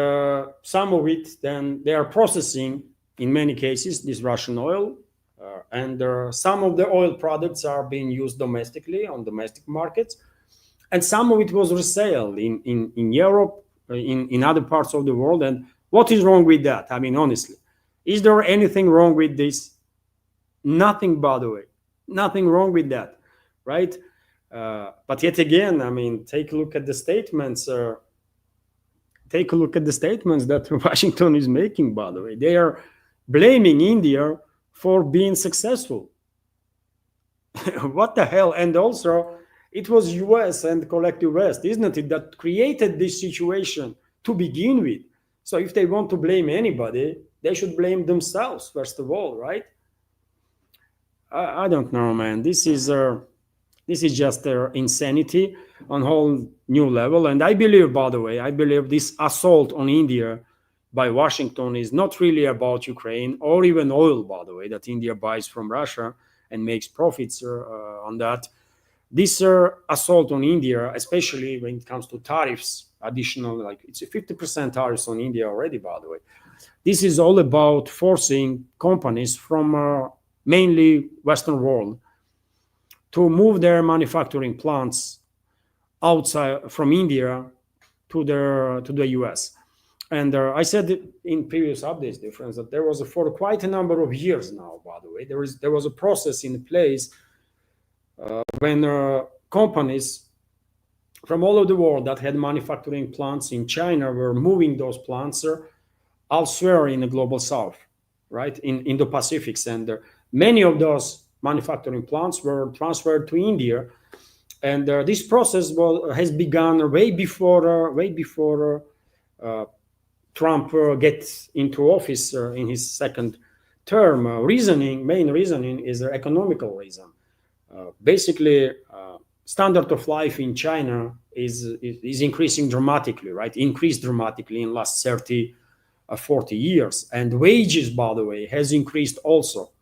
some of it, then they are processing, in many cases, this Russian oil, and some of the oil products are being used domestically on domestic markets, and some of it was resale in Europe, in other parts of the world. And what is wrong with that? I mean, honestly, is there anything wrong with this? Nothing, by the way, nothing wrong with that, right? But yet again, I mean, take a look at the statements. Take a look at the statements that Washington is making, by the way. They are blaming India for being successful. What the hell? And also, it was US and collective West, isn't it, that created this situation to begin with. So if they want to blame anybody, they should blame themselves, first of all, right? I don't know, man. This is just insanity on a whole new level. And I believe, by the way, this assault on India by Washington is not really about Ukraine or even oil, by the way, that India buys from Russia and makes profits on that. This assault on India, especially when it comes to tariffs, additional, like it's a 50% tariffs on India already, by the way. This is all about forcing companies from mainly Western world to move their manufacturing plants outside from India to the US. And I said in previous updates, difference, that there was for quite a number of years now, by the way, there was a process in place when companies from all over the world that had manufacturing plants in China were moving those plants elsewhere in the global south, right, in the Pacifics. And many of those manufacturing plants were transferred to India. And this process has begun way before Trump gets into office in his second term. Main reasoning is the economical reason. Basically, standard of life in China is increasing dramatically, right? Increased dramatically in last 30, 40 years. And wages, by the way, has increased also,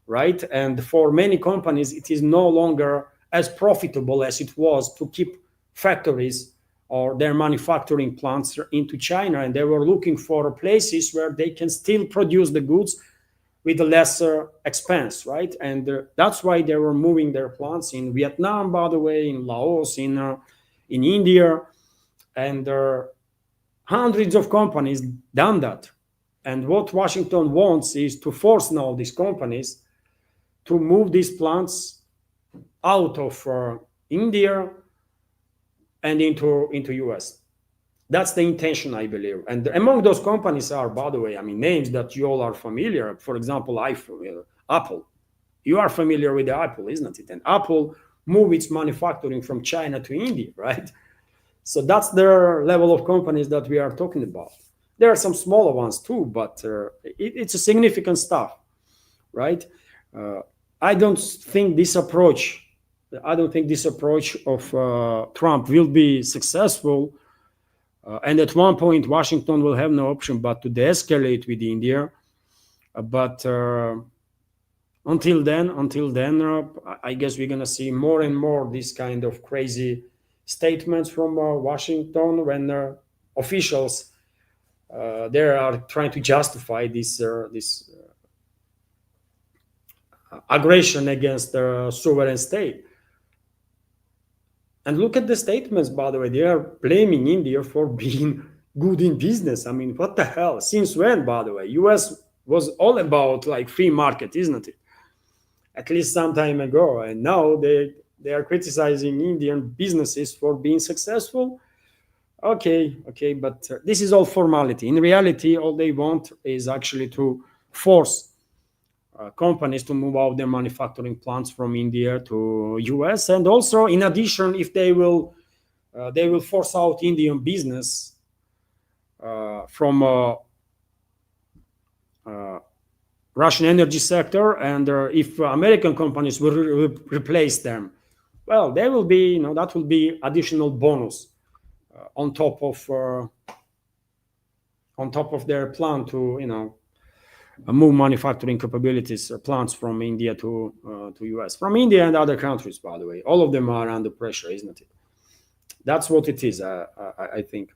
right? And for many companies, it is no longer as profitable as it was to keep factories or their manufacturing plants into China. And they were looking for places where they can still produce the goods with a lesser expense, right? And that's why they were moving their plants in Vietnam, by the way, in Laos, in India, and hundreds of companies done that. And what Washington wants is to force now these companies to move these plants out of India and into US. That's the intention, I believe. And among those companies are, by the way, I mean, names that you all are familiar. For example, Apple. You are familiar with Apple, isn't it? And Apple moved its manufacturing from China to India, right? So that's the level of companies that we are talking about. There are some smaller ones too, but it's a significant stuff, right? I don't think this approach of Trump will be successful. And at one point, Washington will have no option but to de-escalate with India. But until then, I guess we're going to see more and more this kind of crazy statements from Washington when officials there are trying to justify this aggression against the sovereign state. And look at the statements, by the way. They are blaming India for being good in business. I mean, what the hell? Since when, by the way? US was all about like free market, isn't it? At least some time ago. And now they are criticizing Indian businesses for being successful. Okay, but this is all formality. In reality, all they want is actually to force companies to move out their manufacturing plants from India to US, and also, in addition, if they will force out Indian business from Russian energy sector, and if American companies will replace them, well, they will be, that will be additional bonus on top of their plan to move manufacturing capabilities plants from India to US, from India and other countries. By the way, all of them are under pressure, isn't it? That's what it is. I think.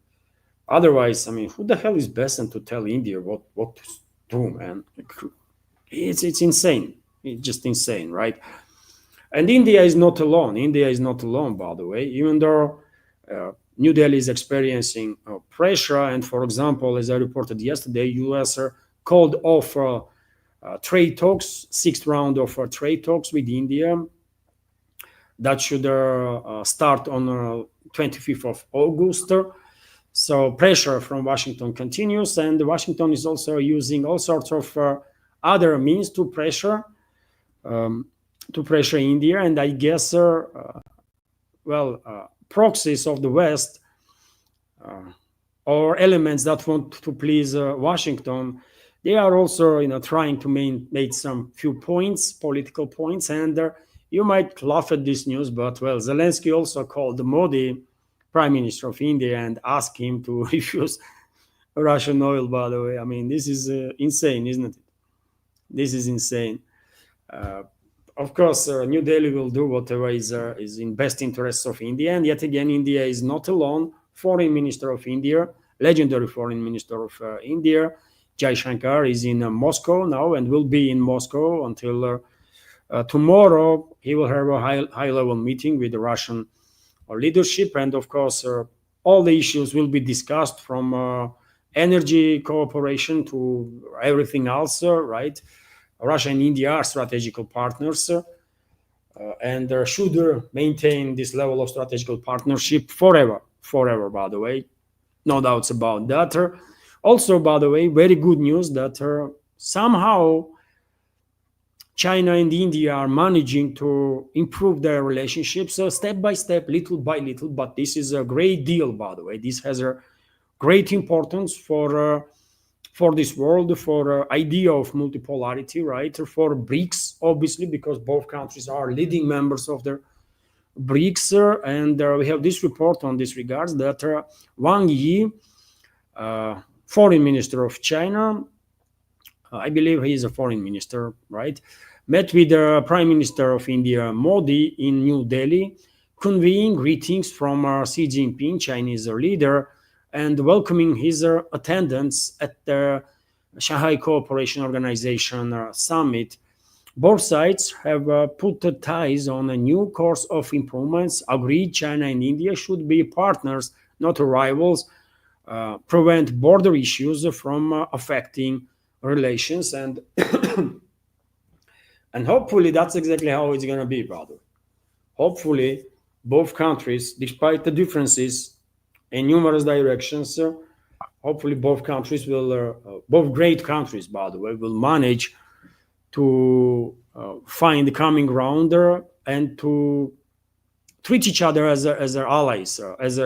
Otherwise, I mean, who the hell is Besant to tell India what to do, man? It's insane. It's just insane, right? And India is not alone. India is not alone, by the way, even though New Delhi is experiencing pressure. And for example, as I reported yesterday, US called off trade talks, sixth round of trade talks with India. That should start on 25th of August. So pressure from Washington continues, and Washington is also using all sorts of other means to pressure India. And I guess, proxies of the West or elements that want to please Washington, they are also, trying to make some few points, political points. And you might laugh at this news, but well, Zelensky also called Modi, Prime Minister of India, and asked him to refuse Russian oil. By the way, I mean, this is insane, isn't it? This is insane. Of course, New Delhi will do whatever is in best interests of India. And yet again, India is not alone. Foreign Minister of India, legendary Foreign Minister of India, Jai Shankar, is in Moscow now and will be in Moscow until tomorrow. He will have a high-level meeting with the Russian leadership. And of course, all the issues will be discussed, from energy cooperation to everything else, right? Russia and India are strategical partners and should maintain this level of strategical partnership forever, by the way. No doubts about that. Also, by the way, very good news that somehow China and India are managing to improve their relationships step by step, little by little. But this is a great deal, by the way. This has a great importance for this world, for idea of multipolarity, right? For BRICS, obviously, because both countries are leading members of the BRICS. And we have this report on this regards that Wang Yi, Foreign Minister of China, I believe he is a foreign minister, right, met with the Prime Minister of India, Modi, in New Delhi, conveying greetings from Xi Jinping, Chinese leader, and welcoming his attendance at the Shanghai Cooperation Organization summit. Both sides have put ties on a new course of improvements, agreed China and India should be partners, not rivals, prevent border issues from affecting relations, and and hopefully that's exactly how it's going to be, brother. Hopefully both countries, despite the differences in numerous directions, hopefully both countries will, both great countries, by the way, will manage to find the common ground and to treat each other as their allies, as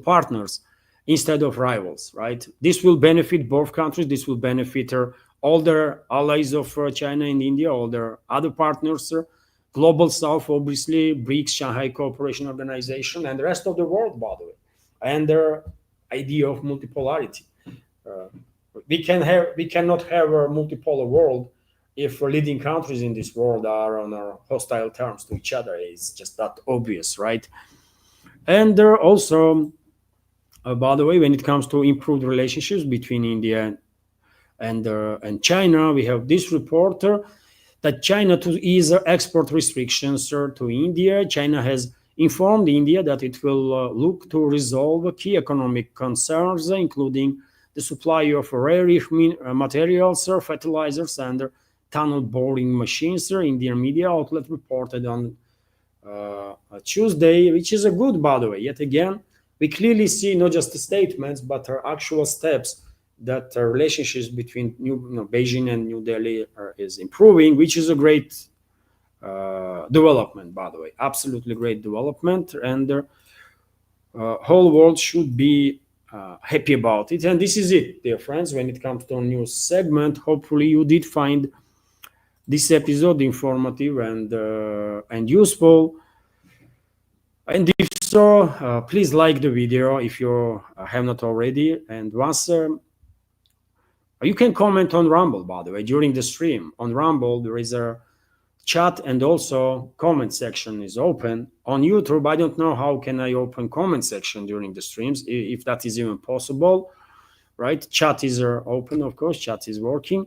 partners, instead of rivals, right? This will benefit both countries. This will benefit all their allies of China and India, all their other partners, Global South, obviously, BRICS, Shanghai Cooperation Organization, and the rest of the world, by the way, and their idea of multipolarity. We cannot have a multipolar world if leading countries in this world are on hostile terms to each other. It's just that obvious, right? And also, by the way, when it comes to improved relationships between India and China, we have this report that China to ease export restrictions to India. China has informed India that it will look to resolve key economic concerns, including the supply of rare earth materials, fertilizers, and tunnel boring machines. Indian media outlet reported on Tuesday, which is a good, by the way. Yet again, we clearly see not just the statements, but actual steps that relationships between Beijing and New Delhi is improving, which is a great development, by the way. Absolutely great development, and the whole world should be happy about it. And this is it, dear friends, when it comes to a news segment. Hopefully you did find this episode informative and useful. And if so, please like the video if you have not already. And once you can comment on Rumble, by the way, during the stream. On Rumble, there is a chat and also comment section is open. On YouTube, I don't know how can I open comment section during the streams, if that is even possible, right? Chat is open, of course, chat is working.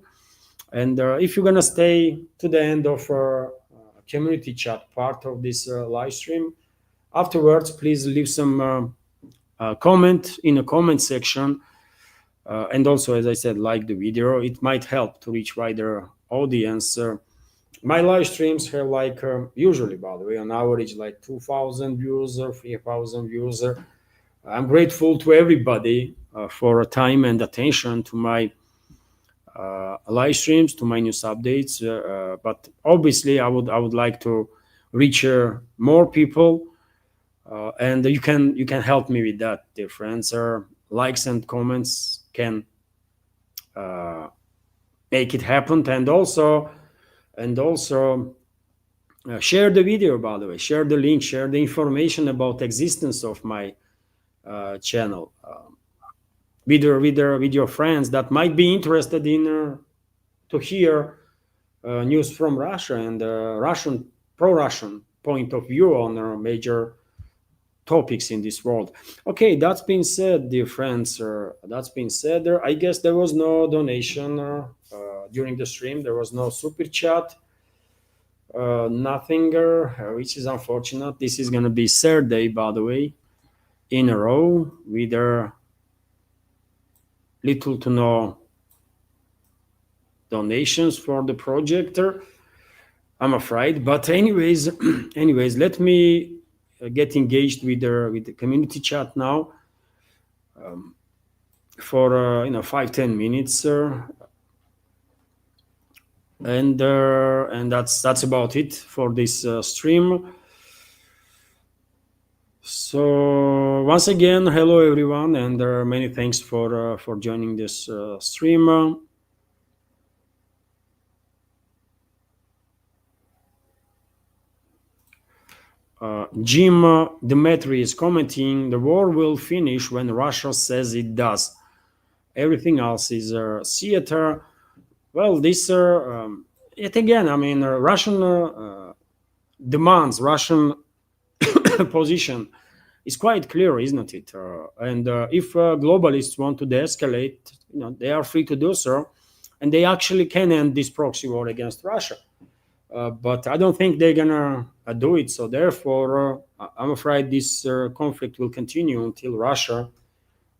And if you're gonna stay to the end of community chat part of this live stream, afterwards, please leave some comment in a comment section. And also, as I said, like the video. It might help to reach wider audience. My live streams have like, usually, by the way, on average, like 2,000 views or 3,000 views. I'm grateful to everybody for time and attention to my live streams, to my news updates. But obviously, I would like to reach more people, and you can help me with that, dear friends. Likes and comments can make it happen, and also share the video, by the way, share the link, share the information about the existence of my channel with your friends that might be interested in to hear news from Russia and pro-Russian point of view on major topics in this world. Okay, that's been said, dear friends. That's been said. I guess there was no donation during the stream. There was no super chat. Nothing, which is unfortunate. This is going to be third day, by the way, in a row with little to no donations for the project, I'm afraid. But anyways, let me get engaged with the community chat now for 5-10 minutes, and that's about it for this stream. So once again, hello everyone, and many thanks for joining this stream. Jim Dmitry is commenting, the war will finish when Russia says it does. Everything else is theater. Well, this, yet again, I mean, Russian demands, Russian position is quite clear, isn't it? And if globalists want to de-escalate, they are free to do so, and they actually can end this proxy war against Russia. But I don't think they're gonna do it. So therefore, I'm afraid this conflict will continue until Russia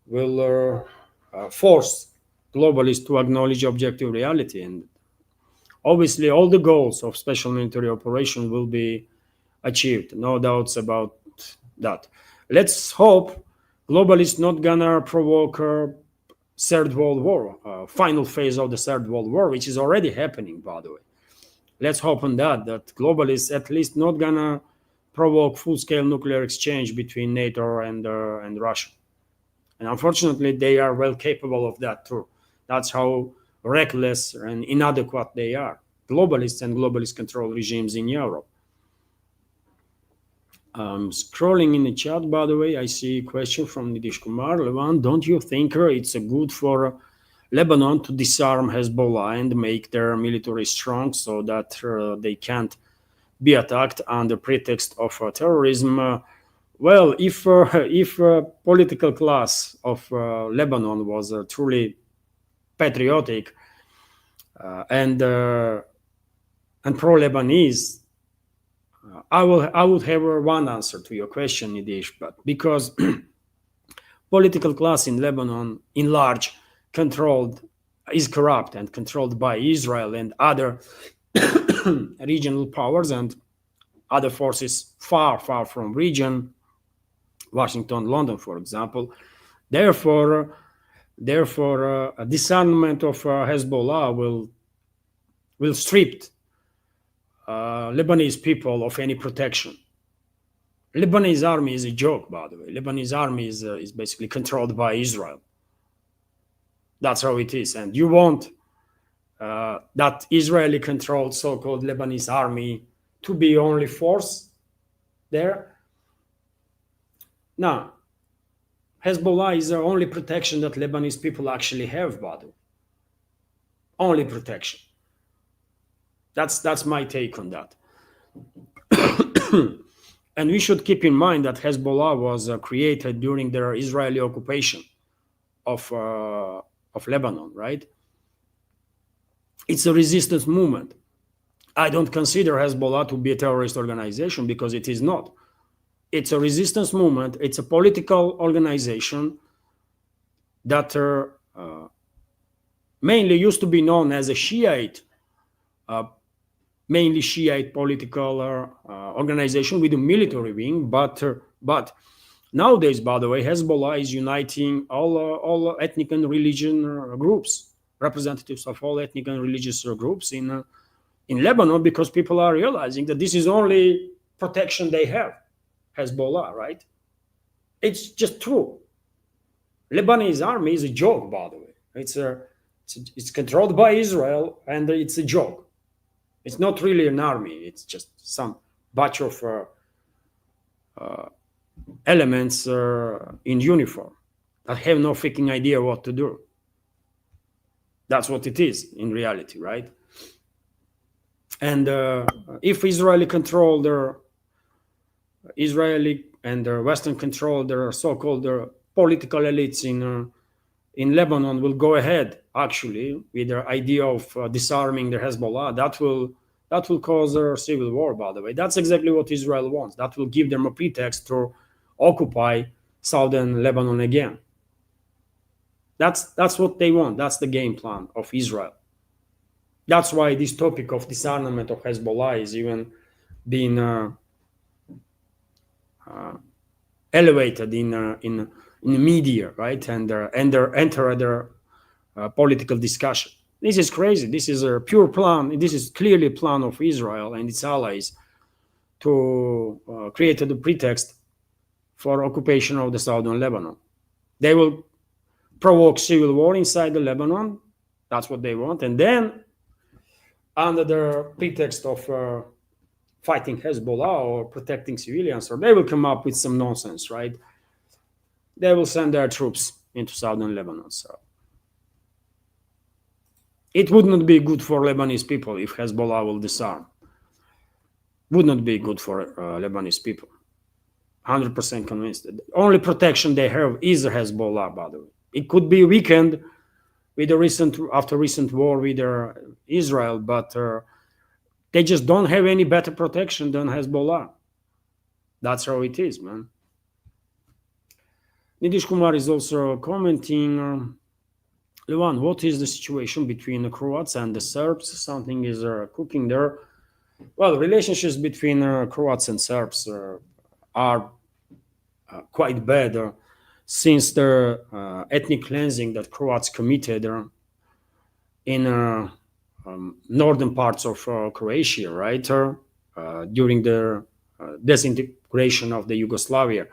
will force globalists to acknowledge objective reality. And obviously, all the goals of special military operation will be achieved. No doubts about that. Let's hope globalists not gonna provoke a third world war, final phase of the third world war, which is already happening, by the way. Let's hope on that globalists at least not gonna provoke full-scale nuclear exchange between NATO and Russia. And unfortunately, they are well capable of that too. That's how reckless and inadequate they are. Globalists and globalist control regimes in Europe. Scrolling in the chat, by the way, I see a question from Nidish Kumar. Levan, don't you think it's good for Lebanon to disarm Hezbollah and make their military strong so that they can't be attacked under pretext of terrorism? Well, if political class of Lebanon was truly patriotic and pro-Lebanese, I would have one answer to your question, Nidesh, but because political class in Lebanon, in large, is corrupt and controlled by Israel and other regional powers and other forces far from region, Washington, London, for example. Therefore, a disarmament of Hezbollah will strip Lebanese people of any protection. Lebanese army is a joke, by the way. Lebanese army is basically controlled by Israel. That's how it is. And you want that Israeli-controlled so-called Lebanese army to be only force there? No. Hezbollah is the only protection that Lebanese people actually have, by the way. Only protection. That's my take on that. And we should keep in mind that Hezbollah was created during the Israeli occupation of Lebanon, right? It's a resistance movement. I don't consider Hezbollah to be a terrorist organization because it is not. It's a resistance movement. It's a political organization that mainly used to be known as a Shiite, mainly Shiite political organization with a military wing. But nowadays, by the way, Hezbollah is uniting all ethnic and religion groups, representatives of all ethnic and religious groups in Lebanon, because people are realizing that this is only protection they have. Hezbollah, right? It's just true. Lebanese army is a joke, by the way. It's controlled by Israel, and it's a joke. It's not really an army. It's just some batch of elements in uniform that have no freaking idea what to do. That's what it is in reality, right? And if Israeli and Western control their so-called political elites in Lebanon will go ahead actually with their idea of disarming the Hezbollah, that will cause a civil war, by the way. That's exactly what Israel wants. That will give them a pretext to occupy southern Lebanon again. That's what they want. That's the game plan of Israel. That's why this topic of disarmament of Hezbollah is even being elevated in the media, right? And enter their political discussion. This is crazy. This is a pure plan. This is clearly a plan of Israel and its allies to create the pretext for occupation of the southern Lebanon. They will provoke civil war inside the Lebanon. That's what they want. And then, under the pretext of fighting Hezbollah or protecting civilians, or they will come up with some nonsense, right? They will send their troops into southern Lebanon. So it would not be good for Lebanese people if Hezbollah will disarm. Would not be good for Lebanese people. 100% convinced. The only protection they have is Hezbollah, by the way. It could be weakened with after recent war with Israel, but they just don't have any better protection than Hezbollah. That's how it is, man. Nidish Kumar is also commenting, Levan, what is the situation between the Croats and the Serbs? Something is cooking there. Well, relationships between Croats and Serbs are quite bad since the ethnic cleansing that Croats committed in northern parts of Croatia, right? During the disintegration of the Yugoslavia.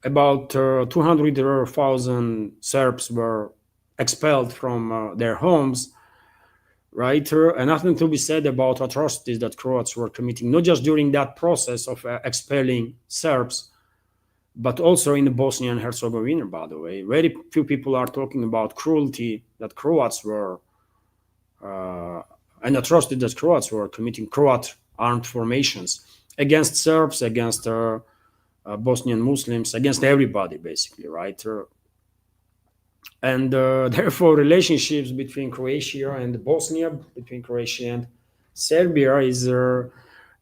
About 200,000 Serbs were expelled from their homes, right? And nothing to be said about atrocities that Croats were committing, not just during that process of expelling Serbs, but also in Bosnia and Herzegovina, by the way. Very few people are talking about cruelty that Croats were, and atrocity that Croats were committing, Croat armed formations against Serbs, against Bosnian Muslims, against everybody, basically, right? And therefore, relationships between Croatia and Bosnia, between Croatia and Serbia, is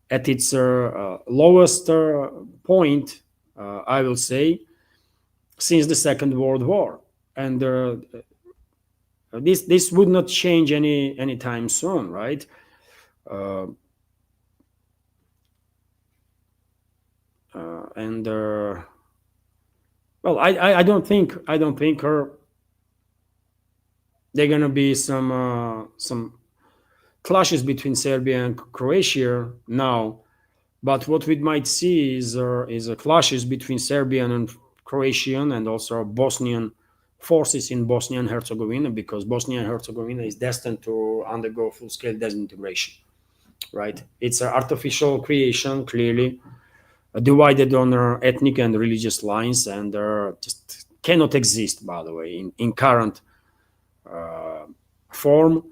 at its lowest point, I will say, since the Second World War, and this would not change anytime soon, right? Well, I don't think they're gonna be some clashes between Serbia and Croatia now, but what we might see is clashes between Serbian and Croatian and also Bosnian forces in Bosnia and Herzegovina, because Bosnia and Herzegovina is destined to undergo full-scale disintegration, right? It's an artificial creation, clearly divided on ethnic and religious lines, and just cannot exist, by the way, in current form.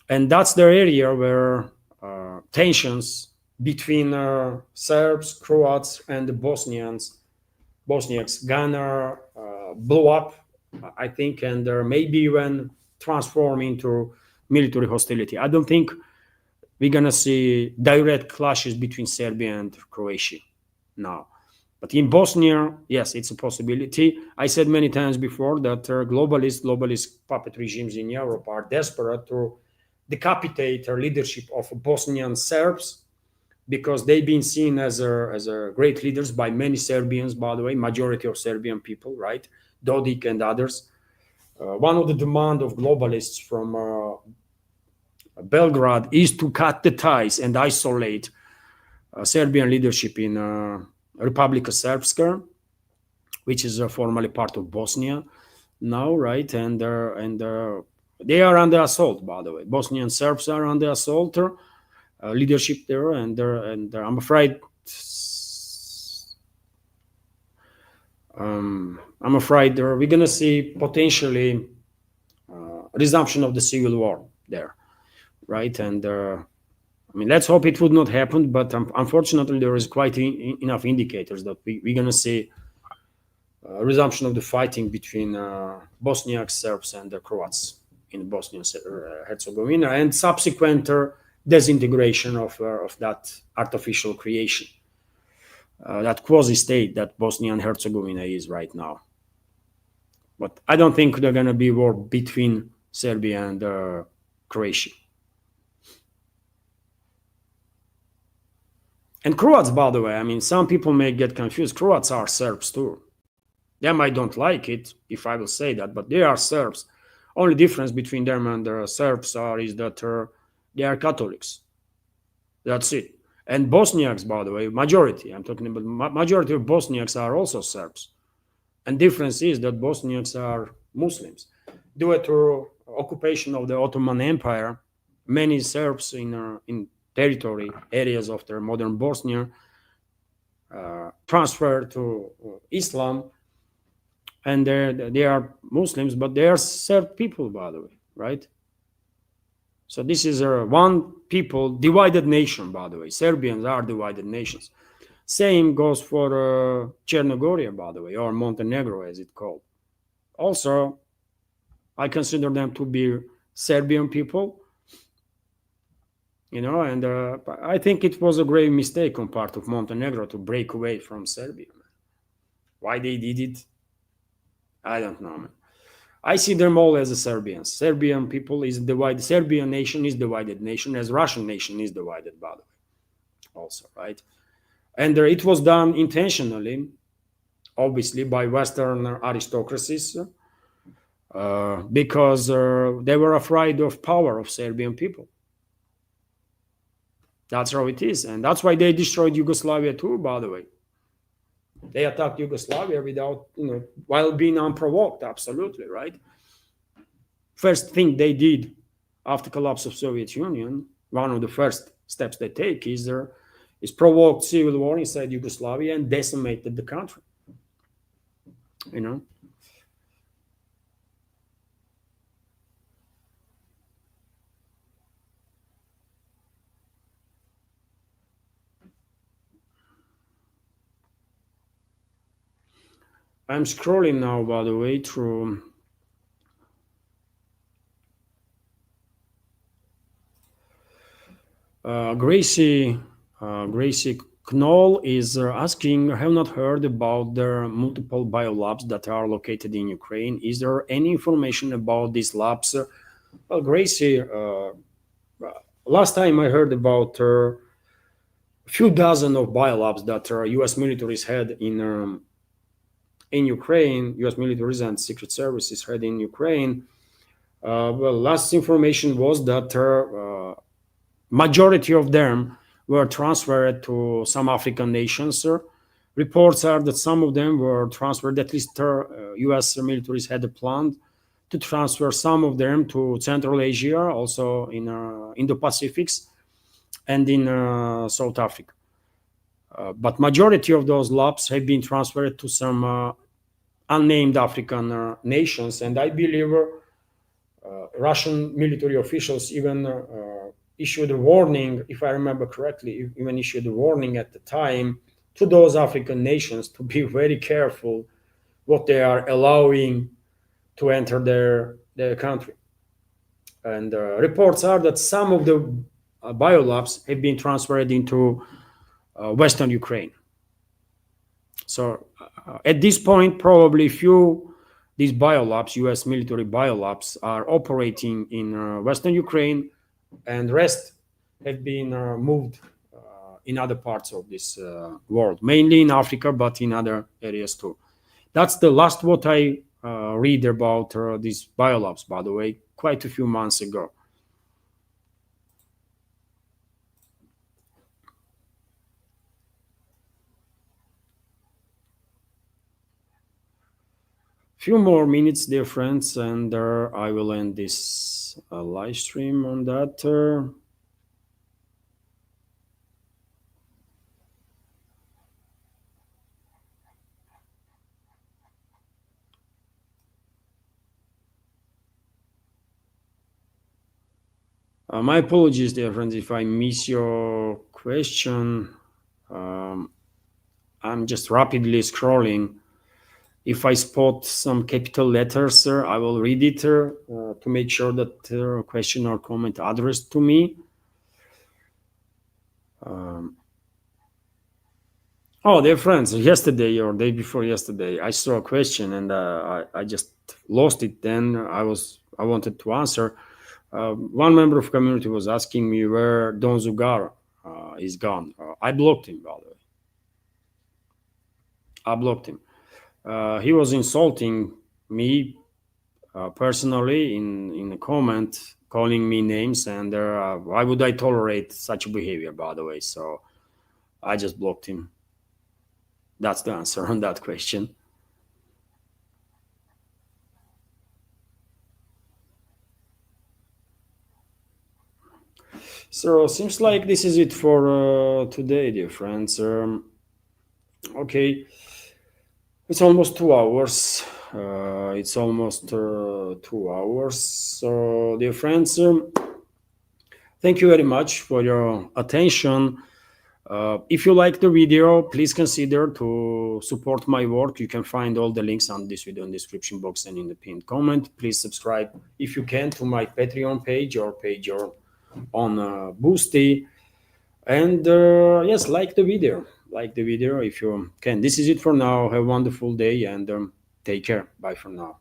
And that's the area where tensions between Serbs, Croats, and the Bosniaks gonna blow up, I think, and maybe even transform into military hostility. I don't think we're gonna see direct clashes between Serbia and Croatia now. But in Bosnia, yes, it's a possibility. I said many times before that globalist puppet regimes in Europe are desperate to decapitate the leadership of Bosnian Serbs, because they've been seen as great leaders by many Serbians, by the way, majority of Serbian people, right? Dodik and others. One of the demands of globalists from Belgrade is to cut the ties and isolate Serbian leadership in Republika Srpska, which is formerly part of Bosnia now, right? And they are under assault, by the way. Bosnian Serbs are under assault, leadership there, and I'm afraid we're gonna see potentially resumption of the civil war there, right? And I mean, let's hope it would not happen, but unfortunately, there is quite enough indicators that we're going to see resumption of the fighting between Bosniak Serbs and the Croats in Bosnia and Herzegovina, and subsequent disintegration of that artificial creation, that quasi-state that Bosnia and Herzegovina is right now. But I don't think there's going to be war between Serbia and Croatia. And Croats, by the way, I mean, some people may get confused. Croats are Serbs too. They might don't like it if I will say that, but they are Serbs. Only difference between them and the Serbs is that they are Catholics. That's it. And Bosniaks, by the way, majority, I'm talking about majority of Bosniaks are also Serbs. And difference is that Bosniaks are Muslims. Due to occupation of the Ottoman Empire, many Serbs in territory areas of the modern Bosnia transferred to Islam, and they are Muslims, but they are Serb people, by the way, right? So this is a one people divided nation, by the way. Serbians are divided nations. Same goes for Chernogoria, by the way, or Montenegro, as it's called. Also, I consider them to be Serbian people. You know, and I think it was a grave mistake on part of Montenegro to break away from Serbia. Why they did it, I don't know, man. I see them all as a Serbians. Serbian people is divided. Serbian nation is divided nation, as Russian nation is divided, by the way, also, right? And it was done intentionally, obviously, by Western aristocracies, because they were afraid of power of Serbian people. That's how it is. And that's why they destroyed Yugoslavia too, by the way. They attacked Yugoslavia without, while being unprovoked, absolutely, right? First thing they did after collapse of Soviet Union, one of the first steps they take is provoked civil war inside Yugoslavia and decimated the country. I'm scrolling now, by the way, through Gracie Gracie Knoll is asking, I have not heard about the multiple biolabs that are located in Ukraine. Is there any information about these labs? Well, Gracie, last time I heard about a few dozen of biolabs that U.S. militaries had in Ukraine, U.S. militaries and secret services had in Ukraine. Well, last information was that majority of them were transferred to some African nations. Reports are that some of them were transferred, at least U.S. militaries had a plan to transfer some of them to Central Asia, also in Indo-Pacifics and in South Africa. But majority of those labs have been transferred to some unnamed African nations, and I believe Russian military officials even issued a warning, if I remember correctly, even issued a warning at the time to those African nations to be very careful what they are allowing to enter their country. And reports are that some of the biolabs have been transferred into Western Ukraine. So at this point, probably few these biolabs, U.S. military biolabs, are operating in Western Ukraine, and rest have been moved in other parts of this world, mainly in Africa, but in other areas too. That's the last what I read about these biolabs, by the way, quite a few months ago. Few more minutes, dear friends, and I will end this live stream on that. My apologies, dear friends, if I miss your question. I'm just rapidly scrolling. If I spot some capital letters, I will read it to make sure that a question or comment addressed to me. Oh, dear friends, yesterday or day before yesterday, I saw a question and I just lost it. Then I wanted to answer. One member of community was asking me where Don Zugar is gone. I blocked him, by the way. I blocked him. He was insulting me personally in a comment, calling me names, and why would I tolerate such behavior, by the way? So I just blocked him. That's the answer on that question. So seems like this is it for today, dear friends. Okay, it's almost 2 hours. It's almost 2 hours. So, dear friends, thank you very much for your attention. If you like the video, please consider to support my work. You can find all the links on this video in the description box and in the pinned comment. Please subscribe if you can to my Patreon page or page on Boosty. And yes, like the video if you can. This is it for now. Have a wonderful day and take care. Bye for now.